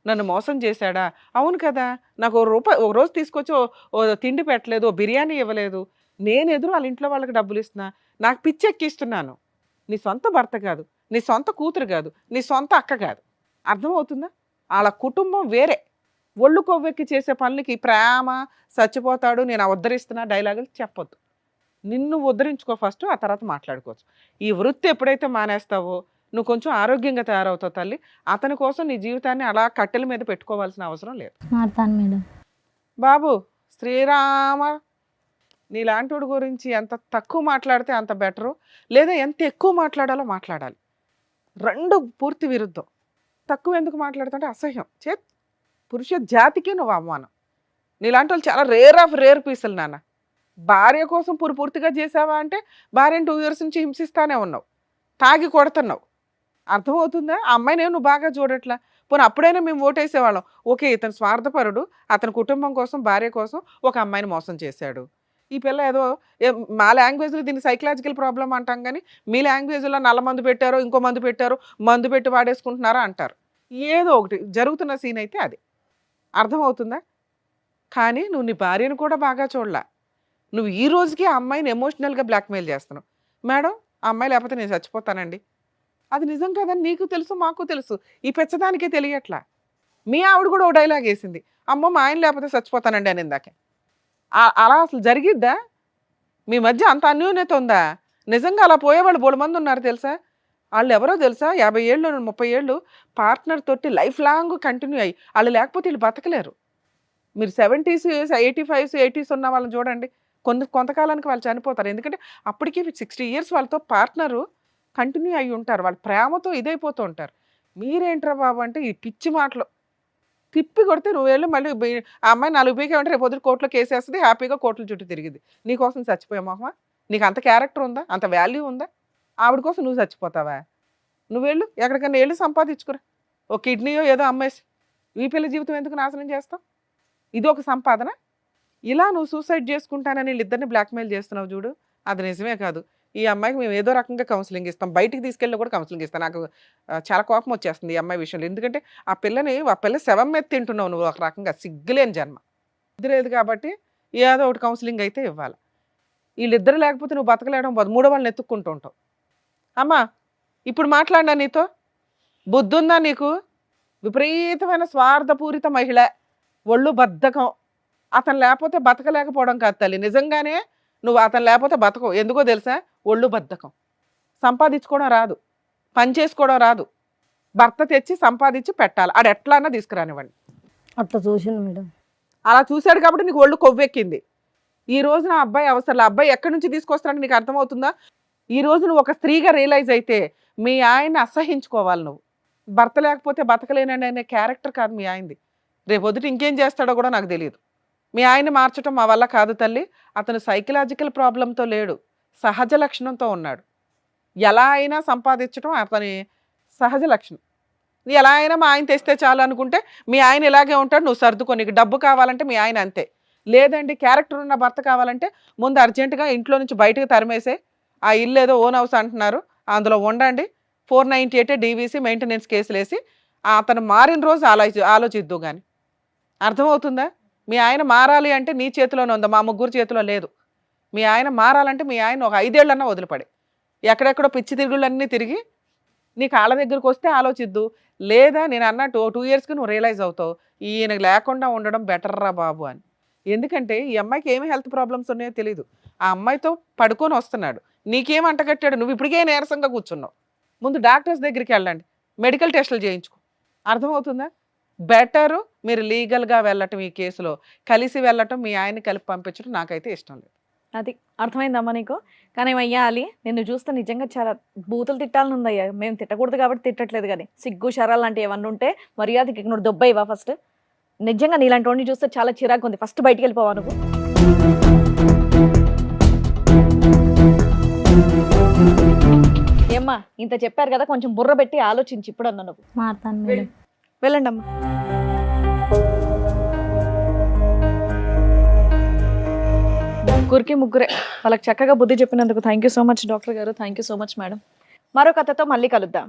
నన్ను మోసం చేశాడా, అవును కదా, నాకు ఒక రోజు తీసుకొచ్చి ఓ తిండి పెట్టలేదు, ఓ బిర్యానీ ఇవ్వలేదు, నేను ఎదురు వాళ్ళ ఇంట్లో వాళ్ళకి డబ్బులు ఇస్తున్నా, నాకు పిచ్చెక్కిస్తున్నాను. నీ సొంత భర్త కాదు, నీ సొంత కూతురు కాదు, నీ సొంత అక్క కాదు. అర్థమవుతుందా? వాళ్ళ కుటుంబం వేరే. ఒళ్ళు కొవ్వెక్కి చేసే పనులకి ప్రేమ, చచ్చిపోతాడు, నేను ఉద్ధరిస్తున్నా డైలాగులు చెప్పొద్దు. నిన్ను ఉద్ధరించుకో ఫస్ట్, ఆ తర్వాత మాట్లాడుకోవచ్చు. ఈ వృత్తి ఎప్పుడైతే మానేస్తావో నువ్వు కొంచెం ఆరోగ్యంగా తయారవుతావు తల్లి. అతని కోసం నీ జీవితాన్ని అలా కట్టెల మీద పెట్టుకోవాల్సిన అవసరం లేదు. మారుతాను మేడం. బాబు శ్రీరామ, నీలాంటి గురించి ఎంత తక్కువ మాట్లాడితే అంత బెటరు, లేదా ఎంత ఎక్కువ మాట్లాడాలో మాట్లాడాలి. రెండు పూర్తి విరుద్ధం. తక్కువ ఎందుకు మాట్లాడుతుంటే అసహ్యం. పురుష జాతికి నువ్వు అవమానం. నీలాంటి వాళ్ళు చాలా రేర్ ఆఫ్ రేర్ పీసులు నాన్న. భార్య కోసం పూర్తిగా చేసావా అంటే భార్యను 2 years నుంచి హింసిస్తానే ఉన్నావు, తాగి కొడుతున్నావు, అర్థమవుతుందా? ఆ అమ్మాయినేమో నువ్వు బాగా చూడట్లా. పోనీ అప్పుడైనా మేము ఓటేసేవాళ్ళం. ఓకే, ఇతను స్వార్థపరుడు, అతని కుటుంబం కోసం, భార్య కోసం ఒక అమ్మాయిని మోసం చేశాడు. ఈ పిల్ల ఏదో మా లాంగ్వేజ్లో దీన్ని సైకలాజికల్ ప్రాబ్లం అంటాం కానీ, మీ లాంగ్వేజ్లో నల్ల మందు పెట్టారో, ఇంకో మందు పెట్టారో, మందు పెట్టి వాడేసుకుంటున్నారా అంటారు. ఏదో ఒకటి జరుగుతున్న సీన్ అయితే అది. అర్థమవుతుందా? కానీ నువ్వు నీ భార్యను కూడా బాగా చూడలా. నువ్వు ఈ రోజుకి ఆ అమ్మాయిని ఎమోషనల్గా బ్లాక్మెయిల్ చేస్తున్నావు. మేడం, ఆ అమ్మాయి లేకపోతే నేను చచ్చిపోతానండి. అది నిజం కదని నీకు తెలుసు, మాకు తెలుసు. ఈ పెచ్చదానికే తెలియట్లా. మీ ఆవిడ కూడా ఓ డైలాగ్ వేసింది, అమ్మో మా ఆయన లేకపోతే చచ్చిపోతానండి అని. ఇందాకే అలా అసలు జరిగిద్దా? మీ మధ్య అంత అన్యోన్యత ఉందా? నిజంగా అలా పోయేవాళ్ళు బోడు మంది ఉన్నారు తెలుసా. వాళ్ళు ఎవరో తెలుసా, 50 ఏళ్ళు 30 ఏళ్ళు పార్ట్నర్ తోటి లైఫ్ లాంగ్ కంటిన్యూ అయ్యి వాళ్ళు లేకపోతే వీళ్ళు బతకలేరు. మీరు 70s 85s 80s ఉన్న వాళ్ళని చూడండి, కొంతకాలానికి వాళ్ళు చనిపోతారు. ఎందుకంటే అప్పటికి 60 years వాళ్ళతో పార్ట్నరు కంటిన్యూ అయ్యి ఉంటారు. వాళ్ళ ప్రేమతో ఇదైపోతూ ఉంటారు. మీరేంట్రా బాబు అంటే ఈ పిచ్చి మాటలు తిప్పి కొడితే నువ్వు వెళ్ళి మళ్ళీ ఆ అమ్మాయి 4 పీకేమంటే రేపు పొద్దున కోర్టులో కేసేస్తుంది, హ్యాపీగా కోర్టుల చుట్టూ తిరిగింది. నీకోసం చచ్చిపోయా మొహమా? నీకు అంత క్యారెక్టర్ ఉందా, అంత వాల్యూ ఉందా? ఆవిడ కోసం నువ్వు చచ్చిపోతావా? నువ్వు వెళ్ళు ఎక్కడికన్నా వెళ్ళి సంపాదించుకురా, ఓ కిడ్నీయో ఏదో అమ్మేసి. ఈ పిల్ల జీవితం ఎందుకు నాశనం చేస్తావు? ఇది ఒక సంపాదన. ఇలా నువ్వు సూసైడ్ చేసుకుంటానని వీళ్ళిద్దరిని బ్లాక్మెయిల్ చేస్తున్నావు చూడు, అది నిజమే కాదు. ఈ అమ్మాయికి మేము ఏదో రకంగా కౌన్సిలింగ్ ఇస్తాం, బయటికి తీసుకెళ్ళి కూడా కౌన్సిలింగ్ ఇస్తాం. నాకు చాలా కోపం వచ్చేస్తుంది ఈ అమ్మాయి విషయంలో. ఎందుకంటే ఆ పిల్ల శవం మీద తింటున్నావు నువ్వు, ఒక రకంగా సిగ్గులేని జన్మ. లేదు కాబట్టి ఏదో ఒకటి కౌన్సిలింగ్ అయితే ఇవ్వాలి. వీళ్ళిద్దరు లేకపోతే నువ్వు బతకలేడం, మూడో వాళ్ళని ఎత్తుక్కుంటూ ఉంటావు. అమ్మా, ఇప్పుడు మాట్లాడినా నీతో బుద్ధి ఉందా నీకు? విపరీతమైన స్వార్థపూరిత మహిళ, ఒళ్ళు బద్ధకం. అతను లేకపోతే బతకలేకపోవడం కాదు తల్లి, నిజంగానే నువ్వు అతను లేకపోతే బతకవు. ఎందుకో తెలుసా? ఒళ్ళు బద్ధకం. సంపాదించుకోవడం రాదు, పని చేసుకోవడం రాదు. భర్త తెచ్చి సంపాదించి పెట్టాలి, ఆడు ఎట్లా అన్నా తీసుకురానివ్వండి. అట్లా చూసిండు మేడం. అలా చూశాడు కాబట్టి నీకు ఒళ్ళు కొవ్వెక్కింది. ఈ రోజు నా అబ్బాయి అవసరం, అబ్బాయి ఎక్కడి నుంచి తీసుకొస్తాడని నీకు అర్థమవుతుందా? ఈ రోజు నువ్వు ఒక స్త్రీగా రియలైజ్ అయితే మీ ఆయన్ని అసహించుకోవాలి నువ్వు. భర్త లేకపోతే బతకలేనండి అనే క్యారెక్టర్ కాదు మీ ఆయనది. రేపు వద్దుటి ఇంకేం చేస్తాడో కూడా నాకు తెలియదు. మీ ఆయన్ని మార్చడం మా వల్ల కాదు తల్లి. అతను సైకలాజికల్ ప్రాబ్లంతో లేడు, సహజ లక్షణంతో ఉన్నాడు. ఎలా అయినా సంపాదించడం అతని సహజ లక్షణం. ఎలా అయినా మా ఆయన తెస్తే చాలు అనుకుంటే మీ ఆయన ఇలాగే ఉంటాడు, నువ్వు సర్దుకో. నీకు డబ్బు కావాలంటే మీ ఆయన అంతే. లేదండి క్యారెక్టర్ ఉన్న భర్త కావాలంటే ముందు అర్జెంటుగా ఇంట్లో నుంచి బయటకు తరిమేసే, ఆ ఇల్లు ఏదో ఓన్ హౌస్ అంటున్నారు అందులో ఉండండి, 498 DVC మెయింటెనెన్స్ కేసులు వేసి అతను మారిన రోజు ఆలోచిద్దు కానీ. అర్థమవుతుందా? మీ ఆయన మారాలి అంటే నీ చేతిలోనే ఉందా, మా ముగ్గురు చేతిలో లేదు. మీ ఆయన మారాలంటే మీ ఆయన ఒక 5 ఏళ్ళన్నా వదిలిపడి ఎక్కడెక్కడో పిచ్చి తిరుగుళ్ళన్నీ తిరిగి నీ కాళ్ళ దగ్గరకు వస్తే ఆలోచిద్దు. లేదా నేను అన్నట్టు 2 yearsకి నువ్వు రియలైజ్ అవుతావు, ఈయన లేకుండా ఉండడం బెటర్ రా బాబు అని. ఎందుకంటే ఈ అమ్మాయికి ఏమి హెల్త్ ప్రాబ్లమ్స్ ఉన్నాయో తెలియదు. ఆ అమ్మాయితో పడుకొని వస్తున్నాడు, నీకేం అంటగట్టాడు, నువ్వు ఇప్పటికే నీరసంగా కూర్చున్నావు. ముందు డాక్టర్స్ దగ్గరికి వెళ్ళండి, మెడికల్ టెస్టులు చేయించుకో. అర్థమవుతుందా? బెటరు మీరు లీగల్గా వెళ్ళటం, ఈ కేసులో కలిసి వెళ్ళటం, మీ ఆయన్ని కలిపి పంపించడం నాకైతే ఇష్టం లేదు. అది అర్థమైందమ్మా నీకు. కానీ అయ్యా అలి, నిన్ను చూస్తే నిజంగా చాలా బూతులు తిట్టాలని ఉందయ్యా. మేము తిట్టకూడదు కాబట్టి తిట్టట్లేదు, కానీ సిగ్గు శరాలు లాంటివి ఏమన్నా ఉంటే మర్యాదకి ఇక్కడ దొబ్బ ఇవ్వ ఫస్ట్. నిజంగా నీలాంటి వాడిని చూస్తే చాలా చిరాకు ఉంది, ఫస్ట్ బయటికి వెళ్ళిపోవా నువ్వు. ఏమ్మా ఇంత చెప్పారు కదా, కొంచెం బుర్ర పెట్టి ఆలోచించి ఇప్పుడు అన్న నువ్వు. మారుతాను మేడం. వెళ్ళండి అమ్మా. ముగ్గురే వాళ్ళకి చక్కగా బుద్ధి చెప్పినందుకు thank you so much doctor గారు, thank you so much madam. మరో కథతో మళ్ళీ కలుద్దాం.